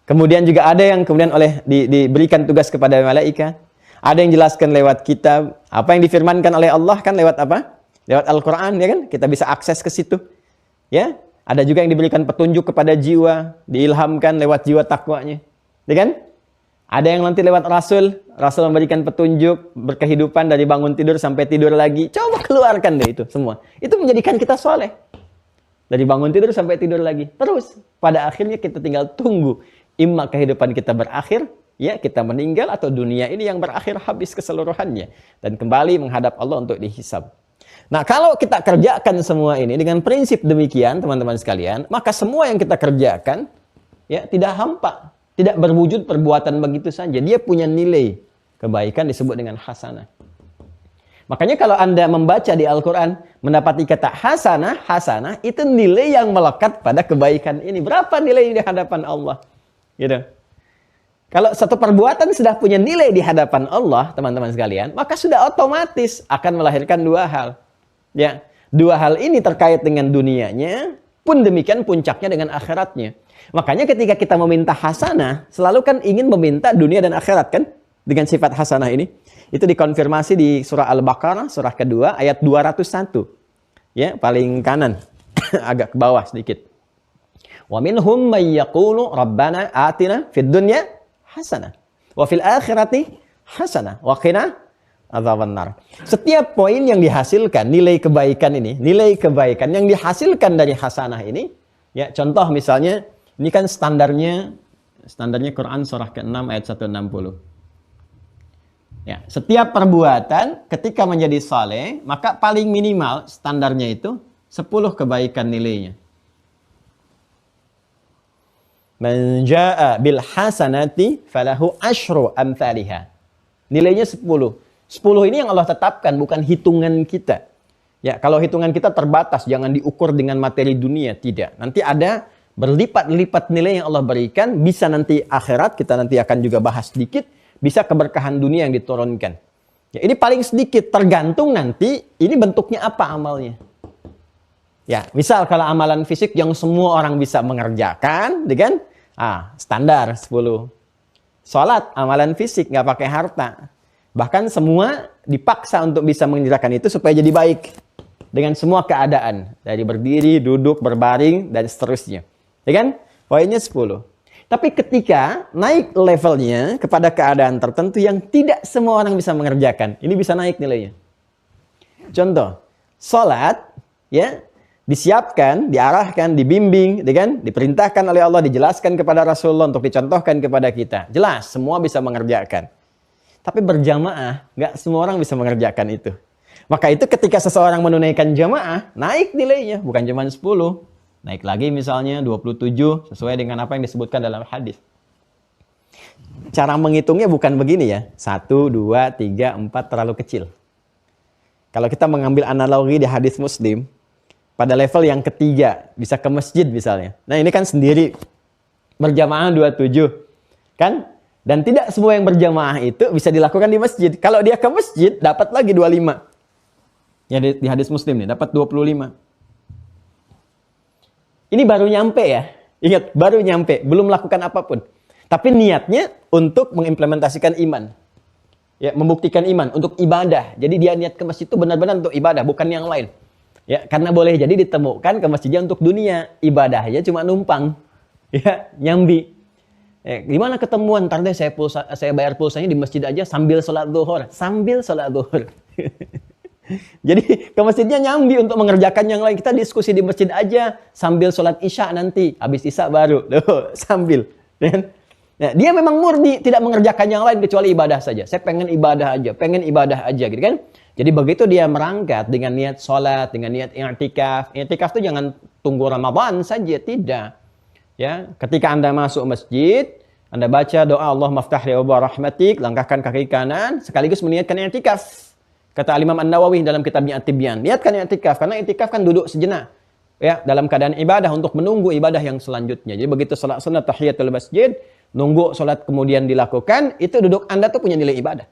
Kemudian juga ada yang kemudian diberikan tugas kepada malaikat. Ada yang jelaskan lewat kitab. Apa yang difirmankan oleh Allah kan lewat apa? Lewat Al-Quran, ya kan? Kita bisa akses ke situ. Ya, ada juga yang diberikan petunjuk kepada jiwa, diilhamkan lewat jiwa takwanya. Ya kan? Ada yang nanti lewat Rasul memberikan petunjuk berkehidupan dari bangun tidur sampai tidur lagi. Coba keluarkan deh itu semua. Itu menjadikan kita soleh. Dari bangun tidur sampai tidur lagi. Terus, pada akhirnya kita tinggal tunggu. Imma kehidupan kita berakhir, ya kita meninggal, atau dunia ini yang berakhir habis keseluruhannya. Dan kembali menghadap Allah untuk dihisab. Nah, kalau kita kerjakan semua ini dengan prinsip demikian, teman-teman sekalian, maka semua yang kita kerjakan ya tidak hampa, tidak berwujud perbuatan begitu saja. Dia punya nilai kebaikan disebut dengan hasanah. Makanya kalau Anda membaca di Al-Quran, mendapati kata hasanah itu nilai yang melekat pada kebaikan ini. Berapa nilai di hadapan Allah? Gitu. Kalau satu perbuatan sudah punya nilai di hadapan Allah, teman-teman sekalian, maka sudah otomatis akan melahirkan dua hal. Ya, dua hal ini terkait dengan dunianya, pun demikian puncaknya dengan akhiratnya. Makanya ketika kita meminta hasanah, selalu kan ingin meminta dunia dan akhirat kan? Dengan sifat hasanah ini. Itu dikonfirmasi di surah Al-Baqarah, surah kedua, ayat 201. Ya, paling kanan. Agak ke bawah sedikit. Wa minhum may yaqulu rabbana atina fid dunya hasanah. Wa fil akhirati hasanah. Wa qina adzabannar. Setiap poin yang dihasilkan, nilai kebaikan ini, nilai kebaikan yang dihasilkan dari hasanah ini, ya contoh misalnya, ini kan standarnya Quran surah ke-6 ayat 160. Ya, setiap perbuatan ketika menjadi saleh, maka paling minimal standarnya itu 10 kebaikan nilainya. Man jaa bil hasanati falahu asyru amsalihha. Nilainya 10. 10 ini yang Allah tetapkan, bukan hitungan kita. Ya, kalau hitungan kita terbatas, jangan diukur dengan materi dunia, tidak. Nanti ada berlipat-lipat nilai yang Allah berikan, bisa nanti akhirat, kita nanti akan juga bahas sedikit, bisa keberkahan dunia yang diturunkan. Ya, ini paling sedikit, tergantung nanti ini bentuknya apa amalnya. Ya, misal kalau amalan fisik yang semua orang bisa mengerjakan, kan? Standar 10. Salat, amalan fisik, nggak pakai harta. Bahkan semua dipaksa untuk bisa mengerjakan itu supaya jadi baik. Dengan semua keadaan. Dari berdiri, duduk, berbaring, dan seterusnya. Ya kan? Poinnya 10. Tapi ketika naik levelnya kepada keadaan tertentu yang tidak semua orang bisa mengerjakan. Ini bisa naik nilainya. Contoh, salat, ya, disiapkan, diarahkan, dibimbing, ya kan? Diperintahkan oleh Allah, dijelaskan kepada Rasulullah untuk dicontohkan kepada kita. Jelas, semua bisa mengerjakan. Tapi berjamaah, nggak semua orang bisa mengerjakan itu. Maka itu ketika seseorang menunaikan jamaah, naik nilainya. Bukan cuma 10. Naik lagi misalnya 27 sesuai dengan apa yang disebutkan dalam hadis. Cara menghitungnya bukan begini ya. 1, 2, 3, 4 terlalu kecil. Kalau kita mengambil analogi di hadis Muslim, pada level yang ketiga, bisa ke masjid misalnya. Nah ini kan sendiri, berjamaah 27. Kan? Dan tidak semua yang berjamaah itu bisa dilakukan di masjid. Kalau dia ke masjid, dapat lagi 25. Ya di hadis Muslim nih, dapat 25. Ini baru nyampe ya. Ingat, baru nyampe, belum melakukan apapun. Tapi niatnya untuk mengimplementasikan iman. Ya, membuktikan iman untuk ibadah. Jadi dia niat ke masjid itu benar-benar untuk ibadah, bukan yang lain. Ya, karena boleh jadi ditemukan ke masjidnya untuk dunia, ibadahnya cuma numpang. Ya, nyambi. Gimana ketemuan? Ntar deh saya bayar pulsanya di masjid aja sambil sholat zuhur. Sambil sholat zuhur. Jadi ke masjidnya nyambi untuk mengerjakan yang lain. Kita diskusi di masjid aja sambil sholat isya nanti. Habis isya baru. Loh, sambil. Nah, dia memang murni tidak mengerjakan yang lain kecuali ibadah saja. Saya pengen ibadah aja gitu kan. Jadi begitu dia merangkat dengan niat sholat, dengan niat i'tikaf. I'tikaf itu jangan tunggu Ramadan saja, tidak. Ya, ketika Anda masuk masjid, Anda baca doa Allah maftah li wa rahmatik, langkahkan kaki kanan sekaligus meniatkan i'tikaf. Kata Imam An-Nawawi dalam kitabnya At-Tibyan, niatkan i'tikaf karena i'tikaf kan duduk sejenak. Ya, dalam keadaan ibadah untuk menunggu ibadah yang selanjutnya. Jadi begitu salat sunat tahiyatul masjid, nunggu sholat kemudian dilakukan, itu duduk Anda tuh punya nilai ibadah.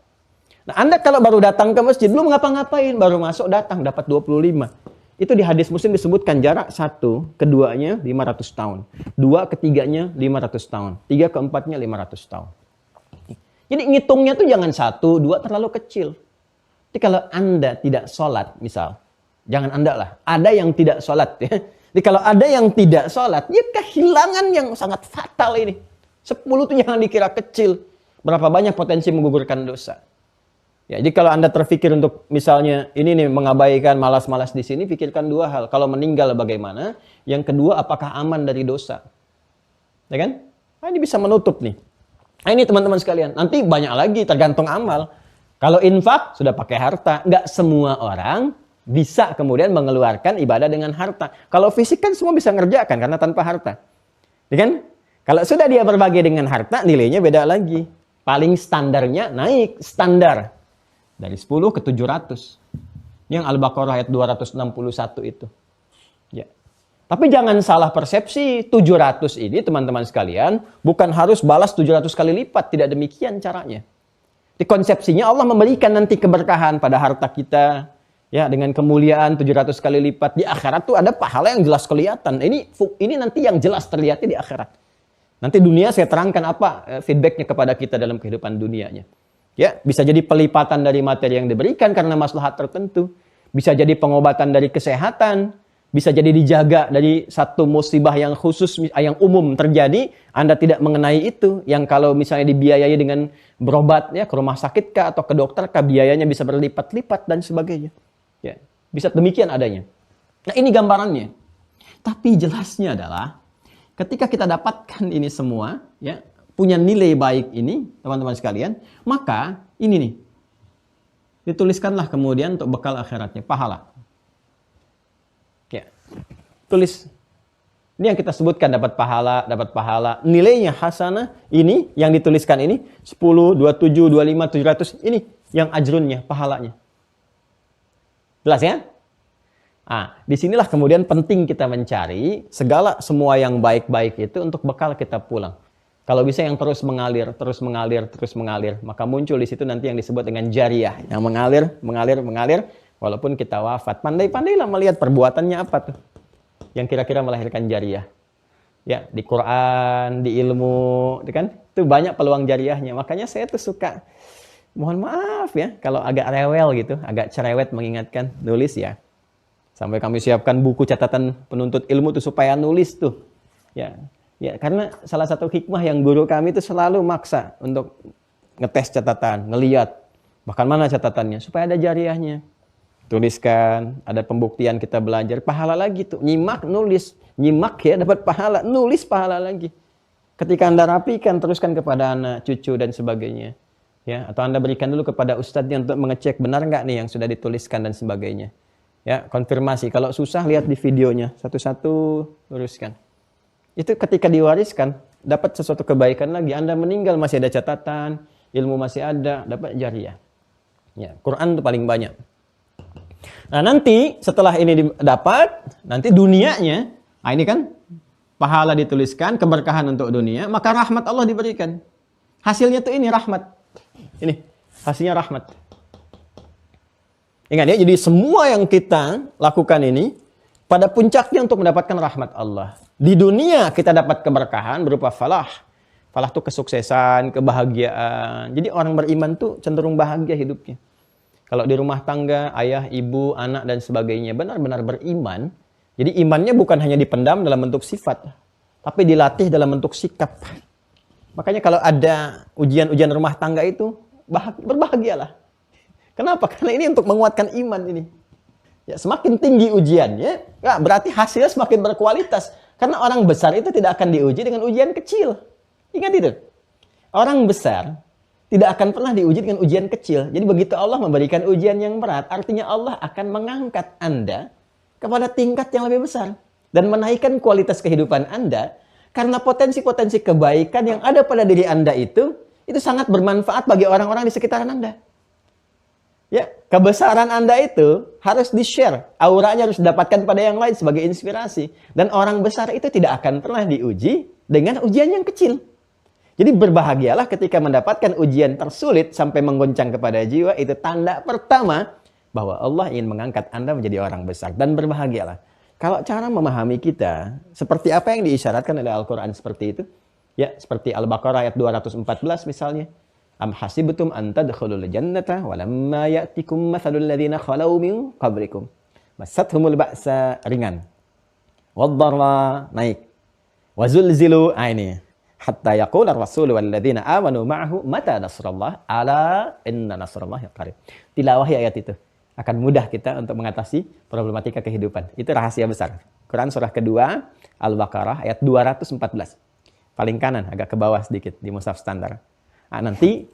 Nah, Anda kalau baru datang ke masjid, belum ngapa-ngapain, baru masuk datang, dapat 25. Itu di hadis Muslim disebutkan jarak 1, keduanya 500 tahun. 2, ketiganya 500 tahun. 3, keempatnya 500 tahun. Jadi ngitungnya tuh jangan 1, 2 terlalu kecil. Jadi kalau Anda tidak sholat, misal, jangan Anda lah, ada yang tidak sholat. Ya. Jadi kalau ada yang tidak sholat, ya kehilangan yang sangat fatal ini. 10 itu jangan dikira kecil. Berapa banyak potensi menggugurkan dosa. Ya, jadi kalau Anda terfikir untuk misalnya ini nih mengabaikan malas-malas di sini, pikirkan 2 hal. Kalau meninggal bagaimana? Yang kedua, apakah aman dari dosa? Ya kan? Nah, ini bisa menutup nih. Nah, ini teman-teman sekalian. Nanti banyak lagi tergantung amal. Kalau infak sudah pakai harta. Nggak semua orang bisa kemudian mengeluarkan ibadah dengan harta. Kalau fisik kan semua bisa ngerjakan karena tanpa harta. Ya kan? Kalau sudah dia berbagi dengan harta, nilainya beda lagi. Paling standarnya naik, standar. Dari 10 ke 700. Yang Al-Baqarah ayat 261 itu. Ya. Tapi jangan salah persepsi, 700 ini teman-teman sekalian, bukan harus balas 700 kali lipat. Tidak demikian caranya. Di konsepsinya Allah memberikan nanti keberkahan pada harta kita. Ya, dengan kemuliaan 700 kali lipat. Di akhirat tuh ada pahala yang jelas kelihatan. Ini nanti yang jelas terlihatnya di akhirat. Nanti dunia saya terangkan apa feedbacknya kepada kita dalam kehidupan dunianya. Ya, bisa jadi pelipatan dari materi yang diberikan karena maslahat tertentu. Bisa jadi pengobatan dari kesehatan. Bisa jadi dijaga dari satu musibah yang khusus, yang umum terjadi. Anda tidak mengenai itu. Yang kalau misalnya dibiayai dengan berobat ya, ke rumah sakit kah atau ke dokter kah, biayanya bisa berlipat-lipat dan sebagainya. Ya, bisa demikian adanya. Nah ini gambarannya. Tapi jelasnya adalah ketika kita dapatkan ini semua, ya, punya nilai baik ini, teman-teman sekalian, maka ini nih, dituliskanlah kemudian untuk bekal akhiratnya, pahala. Ya, tulis. Ini yang kita sebutkan dapat pahala. Nilainya hasanah, ini yang dituliskan ini, 10, 27, 25, 700, ini yang ajrunnya, pahalanya. Jelas ya? Nah, disinilah kemudian penting kita mencari semua yang baik-baik itu untuk bekal kita pulang. Kalau bisa yang terus mengalir, maka muncul di situ nanti yang disebut dengan jariah, yang mengalir, walaupun kita wafat. Pandai-pandailah melihat perbuatannya apa tuh, yang kira-kira melahirkan jariah. Ya, di Quran, di ilmu, kan? Itu banyak peluang jariahnya. Makanya saya tuh suka, mohon maaf ya, kalau agak rewel gitu, agak cerewet mengingatkan, nulis ya. Sampai kami siapkan buku catatan penuntut ilmu tuh supaya nulis tuh. Ya, karena salah satu hikmah yang guru kami itu selalu maksa untuk ngetes catatan, ngeliat bahkan mana catatannya supaya ada jariahnya. Tuliskan, ada pembuktian kita belajar, pahala lagi tuh. Nyimak, nulis, nyimak ya dapat pahala, nulis pahala lagi. Ketika Anda rapikan, teruskan kepada anak, cucu dan sebagainya. Ya, atau Anda berikan dulu kepada ustadznya untuk mengecek benar nggak nih yang sudah dituliskan dan sebagainya. Ya, konfirmasi. Kalau susah lihat di videonya, satu-satu luruskan. Itu ketika diwariskan, dapat sesuatu kebaikan lagi. Anda meninggal masih ada catatan, ilmu masih ada, dapat jariah. Ya, Quran itu paling banyak. Nah, nanti setelah ini dapat, nanti dunianya, nah ini kan pahala dituliskan, keberkahan untuk dunia, maka rahmat Allah diberikan. Hasilnya tuh ini rahmat. Ini, hasilnya rahmat. Ingat ya, jadi semua yang kita lakukan ini pada puncaknya untuk mendapatkan rahmat Allah. Di dunia kita dapat keberkahan berupa falah. Falah itu kesuksesan, kebahagiaan. Jadi orang beriman tuh cenderung bahagia hidupnya. Kalau di rumah tangga, ayah, ibu, anak, dan sebagainya benar-benar beriman. Jadi imannya bukan hanya dipendam dalam bentuk sifat, tapi dilatih dalam bentuk sikap. Makanya kalau ada ujian-ujian rumah tangga itu, berbahagialah. Kenapa? Karena ini untuk menguatkan iman ini. Ya, semakin tinggi ujiannya, ya, berarti hasilnya semakin berkualitas. Karena orang besar itu tidak akan diuji dengan ujian kecil. Ingat itu. Orang besar tidak akan pernah diuji dengan ujian kecil. Jadi begitu Allah memberikan ujian yang berat, artinya Allah akan mengangkat Anda kepada tingkat yang lebih besar. Dan menaikkan kualitas kehidupan Anda. Karena potensi-potensi kebaikan yang ada pada diri Anda itu sangat bermanfaat bagi orang-orang di sekitaran Anda. Ya, kebesaran Anda itu harus di-share. Auranya harus didapatkan pada yang lain sebagai inspirasi. Dan orang besar itu tidak akan pernah diuji dengan ujian yang kecil. Jadi berbahagialah ketika mendapatkan ujian tersulit sampai menggoncang kepada jiwa. Itu tanda pertama bahwa Allah ingin mengangkat Anda menjadi orang besar. Dan berbahagialah. Kalau cara memahami kita, seperti apa yang diisyaratkan oleh Al-Quran seperti itu. Ya, seperti Al-Baqarah ayat 214 misalnya. Am hasibtum an tadkhulul jannata walamma ya'tikum mathalul ladzina khalau min qablikum massatuhumul ba'sa ringan wadh-dharra naik wazulzilu ini hatta yaqula ar-rasul wal ladzina amanu ma'ahu mata nasrullah ala inna nasrallahi qarib. Tilawah ayat itu akan mudah kita untuk mengatasi problematika kehidupan. Itu rahasia besar. Quran surah kedua Al-Baqarah ayat 214. Paling kanan agak ke bawah sedikit di mushaf standar. Nah, nanti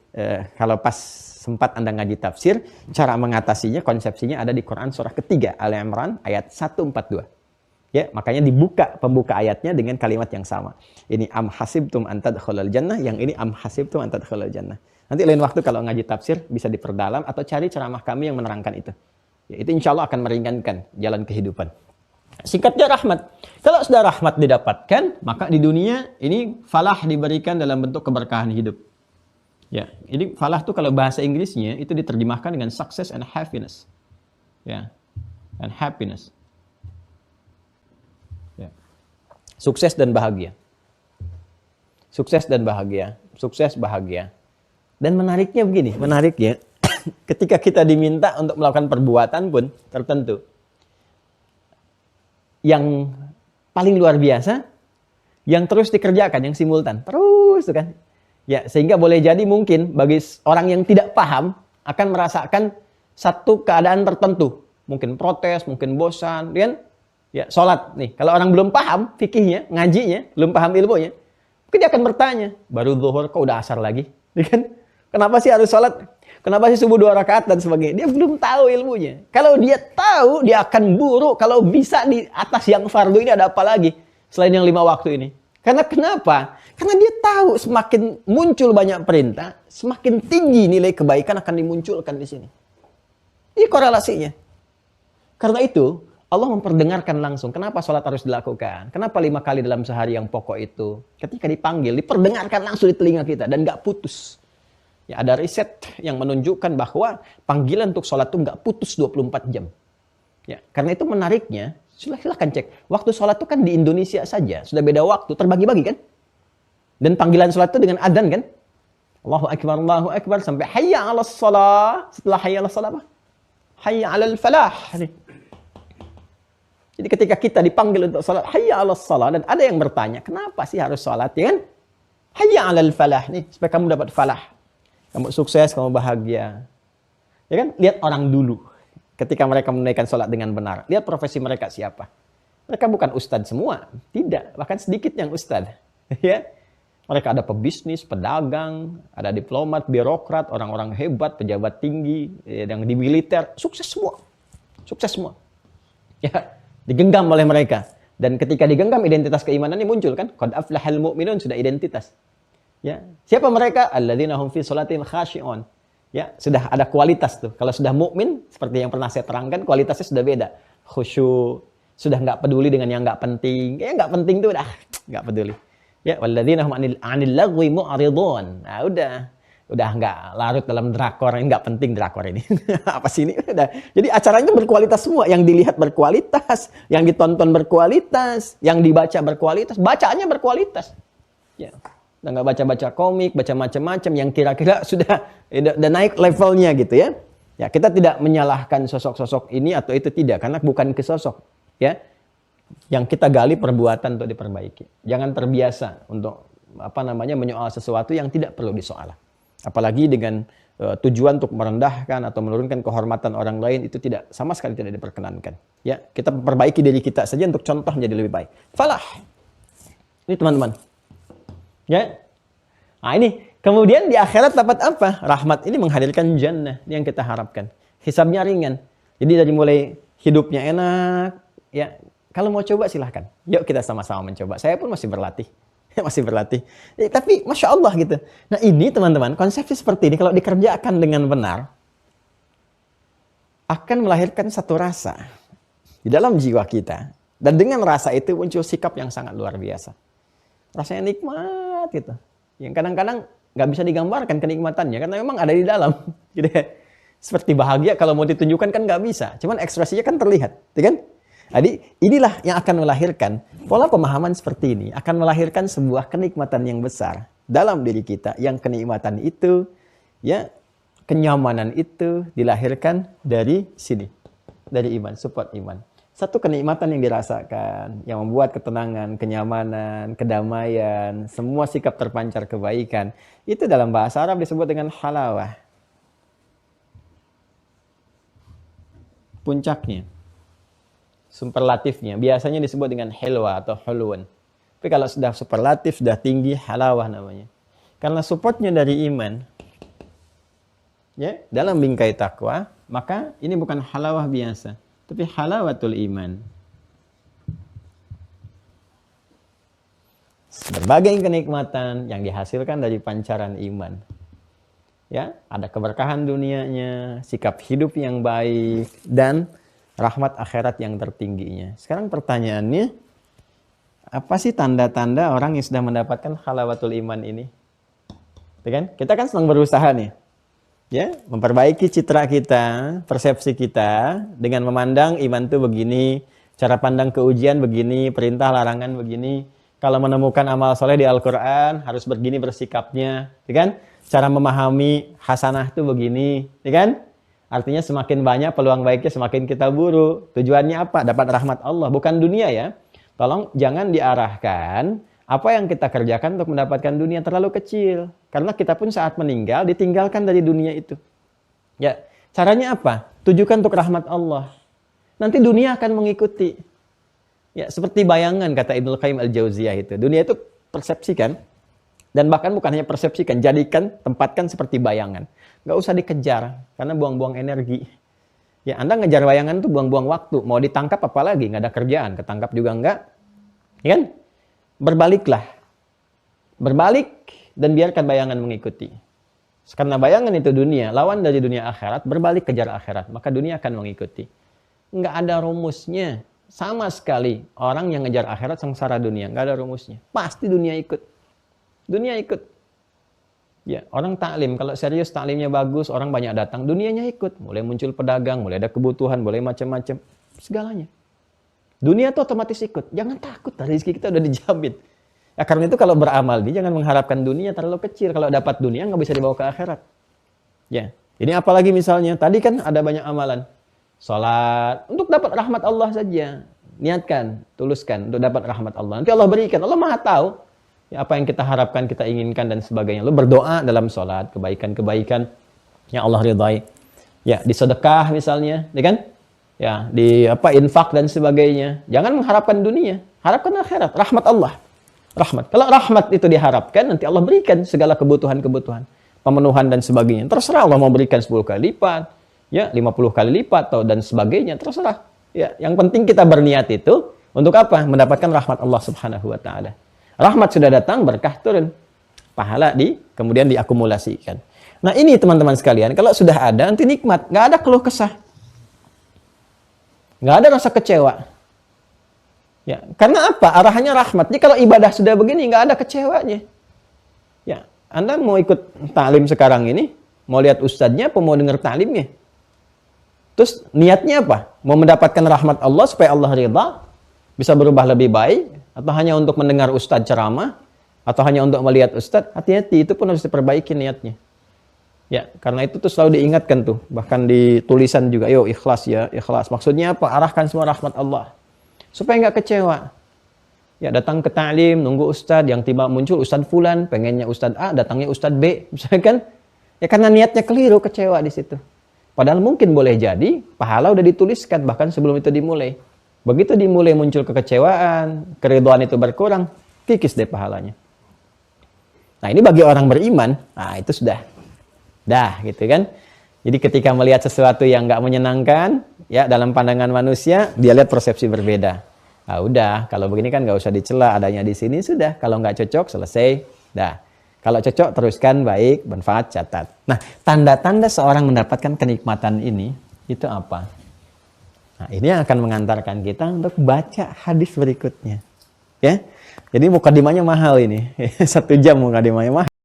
kalau pas sempat Anda ngaji tafsir, cara mengatasinya, konsepsinya ada di Quran surah ketiga, Al-Imran ayat 142. Ya, makanya dibuka pembuka ayatnya dengan kalimat yang sama. Ini am hasibtum an tadkhulul jannah, yang ini am hasibtum an tadkhulul jannah. Nanti lain waktu kalau ngaji tafsir bisa diperdalam atau cari ceramah kami yang menerangkan itu. Ya, itu insya Allah akan meringankan jalan kehidupan. Singkatnya rahmat. Kalau sudah rahmat didapatkan, maka di dunia ini falah diberikan dalam bentuk keberkahan hidup. Ya, ini falah tuh kalau bahasa Inggrisnya itu diterjemahkan dengan success and happiness. Ya. And happiness. Ya. Sukses dan bahagia. Sukses dan bahagia. Sukses bahagia. Dan menariknya begini, menariknya ketika kita diminta untuk melakukan perbuatan pun tertentu yang paling luar biasa, yang terus dikerjakan, yang simultan. Terus tuh kan. Ya, sehingga boleh jadi mungkin bagi orang yang tidak paham akan merasakan satu keadaan tertentu. Mungkin protes, mungkin bosan, kan? Ya, sholat nih. Kalau orang belum paham fikihnya, ngajinya, belum paham ilmunya, mungkin dia akan bertanya, baru zuhur kok udah asar lagi? Kan? Kenapa sih harus sholat? Kenapa sih subuh 2 rakaat dan sebagainya? Dia belum tahu ilmunya. Kalau dia tahu, dia akan buruk. Kalau bisa di atas yang fardu ini ada apa lagi selain yang 5 waktu ini? Karena kenapa? Karena dia tahu semakin muncul banyak perintah, semakin tinggi nilai kebaikan akan dimunculkan di sini. Ini korelasinya. Karena itu, Allah memperdengarkan langsung. Kenapa sholat harus dilakukan? Kenapa 5 kali dalam sehari yang pokok itu? Ketika dipanggil, diperdengarkan langsung di telinga kita dan gak putus. Ya, ada riset yang menunjukkan bahwa panggilan untuk sholat itu gak putus 24 jam. Ya, karena itu menariknya, silahkan cek. Waktu sholat itu kan di Indonesia saja. Sudah beda waktu, terbagi-bagi kan? Dan panggilan sholat itu dengan adzan kan? Allahu Akbar, sampai hayya 'alas shalah. Setelah hayya 'alas shalah apa? Hayya 'alal falah. Jadi ketika kita dipanggil untuk sholat, hayya 'alas shalah, dan ada yang bertanya, kenapa sih harus sholat? Ya kan? Hayya 'alal falah nih, supaya kamu dapat falah. Kamu sukses, kamu bahagia. Ya kan? Lihat orang dulu. Ketika mereka menunaikan sholat dengan benar. Lihat profesi mereka siapa. Mereka bukan ustadz semua. Tidak. Bahkan sedikit yang ustadz. Ya. Mereka ada pebisnis, pedagang, ada diplomat, birokrat, orang-orang hebat, pejabat tinggi, yang di militer. Sukses semua. Sukses semua. Ya, digenggam oleh mereka. Dan ketika digenggam identitas keimanan ini muncul kan? Qad aflahal mu'minun, sudah identitas. Ya, siapa mereka? Alladzina hum fi sholatin khashi'un. Ya, sudah ada kualitas tuh. Kalau sudah mukmin, seperti yang pernah saya terangkan, kualitasnya sudah beda. Khusyuk, sudah nggak peduli dengan yang nggak penting. Kayak nggak penting tuh udah nggak peduli. Ya, walladzina hum 'anil lagwi mu'ridun. Nah, udah nggak larut dalam drakor, ini nggak penting drakor ini. Apa sih ini? Udah. Jadi acaranya berkualitas semua, yang dilihat berkualitas, yang ditonton berkualitas, yang dibaca berkualitas, bacaannya berkualitas. Ya. Udah nggak baca-baca komik, baca macam-macam yang kira-kira sudah naik levelnya gitu ya. Ya, kita tidak menyalahkan sosok-sosok ini atau itu, tidak, karena bukan ke sosok, ya. Yang kita gali perbuatan untuk diperbaiki. Jangan terbiasa untuk menyoal sesuatu yang tidak perlu disoal. Apalagi dengan tujuan untuk merendahkan atau menurunkan kehormatan orang lain, itu tidak, sama sekali tidak diperkenankan. Ya, kita perbaiki diri kita saja untuk contoh menjadi lebih baik. Falah. Ini teman-teman. Ya. Nah, ini kemudian di akhirat dapat apa? Rahmat ini menghadirkan jannah, ini yang kita harapkan. Hisabnya ringan. Jadi dari mulai hidupnya enak, ya. Kalau mau coba silahkan. Yuk kita sama-sama mencoba. Saya pun masih berlatih. Masih berlatih. Tapi Masya Allah gitu. Nah ini teman-teman, konsepsi seperti ini kalau dikerjakan dengan benar, akan melahirkan satu rasa di dalam jiwa kita. Dan dengan rasa itu muncul sikap yang sangat luar biasa. Rasanya nikmat gitu. Yang kadang-kadang nggak bisa digambarkan kenikmatannya, karena memang ada di dalam. Gitu ya. Seperti bahagia kalau mau ditunjukkan kan nggak bisa. Cuman ekspresinya kan terlihat. Gitu kan? Jadi inilah yang akan melahirkan pola pemahaman seperti ini, akan melahirkan sebuah kenikmatan yang besar dalam diri kita, yang kenikmatan itu, ya, kenyamanan itu dilahirkan dari sini, dari iman, support iman. Satu kenikmatan yang dirasakan, yang membuat ketenangan, kenyamanan, kedamaian, semua sikap terpancar kebaikan, itu dalam bahasa Arab disebut dengan halawah. Puncaknya, superlatifnya biasanya disebut dengan hilwa atau hulun. Tapi kalau sudah superlatif, sudah tinggi, halawah namanya. Karena supportnya dari iman, ya, dalam bingkai takwa, maka ini bukan halawah biasa, tapi halawatul iman. Berbagai kenikmatan yang dihasilkan dari pancaran iman. Ya, ada keberkahan dunianya, sikap hidup yang baik, dan rahmat akhirat yang tertingginya. Sekarang pertanyaannya, apa sih tanda-tanda orang yang sudah mendapatkan halawatul iman ini? Kan? Kita kan sedang berusaha nih, ya, memperbaiki citra kita, persepsi kita dengan memandang iman itu begini, cara pandang ke ujian begini, perintah larangan begini. Kalau menemukan amal soleh di Al-Quran harus begini bersikapnya, kan? Cara memahami hasanah itu begini, kan? Artinya semakin banyak peluang baiknya semakin kita buru. Tujuannya apa? Dapat rahmat Allah, bukan dunia ya. Tolong jangan diarahkan apa yang kita kerjakan untuk mendapatkan dunia terlalu kecil. Karena kita pun saat meninggal ditinggalkan dari dunia itu. Ya, caranya apa? Tujukan untuk rahmat Allah. Nanti dunia akan mengikuti. Ya, seperti bayangan kata Ibnu Qayyim Al-Jauziyah itu. Dunia itu persepsikan. Dan bahkan bukan hanya persepsikan, jadikan, tempatkan seperti bayangan. Nggak usah dikejar, karena buang-buang energi. Ya, Anda ngejar bayangan itu buang-buang waktu. Mau ditangkap apalagi, nggak ada kerjaan. Ketangkap juga nggak. Ya kan? Berbaliklah. Berbalik dan biarkan bayangan mengikuti. Karena bayangan itu dunia, lawan dari dunia akhirat, berbalik kejar akhirat. Maka dunia akan mengikuti. Nggak ada rumusnya. Sama sekali, orang yang ngejar akhirat sengsara dunia. Nggak ada rumusnya. Pasti dunia ikut. Dunia ikut. Ya, orang taklim, kalau serius taklimnya bagus, orang banyak datang, dunianya ikut. Mulai muncul pedagang, mulai ada kebutuhan, mulai macam-macam. Segalanya. Dunia itu otomatis ikut. Jangan takut, rezeki kita udah dijamin. Ya, karena itu kalau beramal, jangan mengharapkan dunia terlalu kecil. Kalau dapat dunia, nggak bisa dibawa ke akhirat. Ya, ini apalagi misalnya, tadi kan ada banyak amalan. Salat, untuk dapat rahmat Allah saja. Niatkan, tuluskan, untuk dapat rahmat Allah. Nanti Allah berikan, Allah maha tahu. Ya, apa yang kita harapkan, kita inginkan dan sebagainya. Lu berdoa dalam sholat, kebaikan-kebaikan yang Allah ridhai. Ya, di sedekah misalnya, ya kan? Ya, di infak dan sebagainya. Jangan mengharapkan dunia, harapkan akhirat, rahmat Allah. Rahmat. Kalau rahmat itu diharapkan, nanti Allah berikan segala kebutuhan-kebutuhan, pemenuhan dan sebagainya. Terserah Allah mau berikan 10 kali lipat, ya, 50 kali lipat atau dan sebagainya, terserah. Ya, yang penting kita berniat itu untuk apa? Mendapatkan rahmat Allah Subhanahu wa taala. Rahmat sudah datang, berkah turun. Pahala kemudian diakumulasikan. Nah, ini teman-teman sekalian, kalau sudah ada nanti nikmat, nggak ada keluh kesah. Nggak ada rasa kecewa. Ya, karena apa? Arahannya rahmat. Jadi kalau ibadah sudah begini, nggak ada kecewanya. Ya, Anda mau ikut ta'lim sekarang ini, mau lihat ustadznya, apa mau dengar ta'limnya? Terus niatnya apa? Mau mendapatkan rahmat Allah supaya Allah ridha, bisa berubah lebih baik, atau hanya untuk mendengar ustadz ceramah, atau hanya untuk melihat ustadz? Hati-hati, itu pun harus diperbaiki niatnya. Ya, karena itu tuh selalu diingatkan tuh, bahkan di tulisan juga, yo ikhlas ya, ikhlas. Maksudnya apa? Arahkan semua rahmat Allah. Supaya nggak kecewa. Ya, datang ke ta'lim, nunggu ustadz, yang tiba muncul ustadz fulan, pengennya ustadz A, datangnya ustadz B, misalnya kan? Ya karena niatnya keliru, kecewa di situ. Padahal mungkin boleh jadi, pahala udah dituliskan, bahkan sebelum itu dimulai. Begitu dimulai muncul kekecewaan, keridhaan itu berkurang, kikis deh pahalanya. Nah ini bagi orang beriman, nah itu sudah. Dah gitu kan. Jadi ketika melihat sesuatu yang nggak menyenangkan, ya dalam pandangan manusia, dia lihat persepsi berbeda. Nah udah, kalau begini kan nggak usah dicela, adanya di sini sudah. Kalau nggak cocok, selesai. Dah. Kalau cocok, teruskan, baik, manfaat, catat. Nah, tanda-tanda seorang mendapatkan kenikmatan ini, itu apa? Nah, ini yang akan mengantarkan kita untuk baca hadis berikutnya. Ya, jadi mukadimahnya mahal ini. 1 jam mukadimahnya mahal.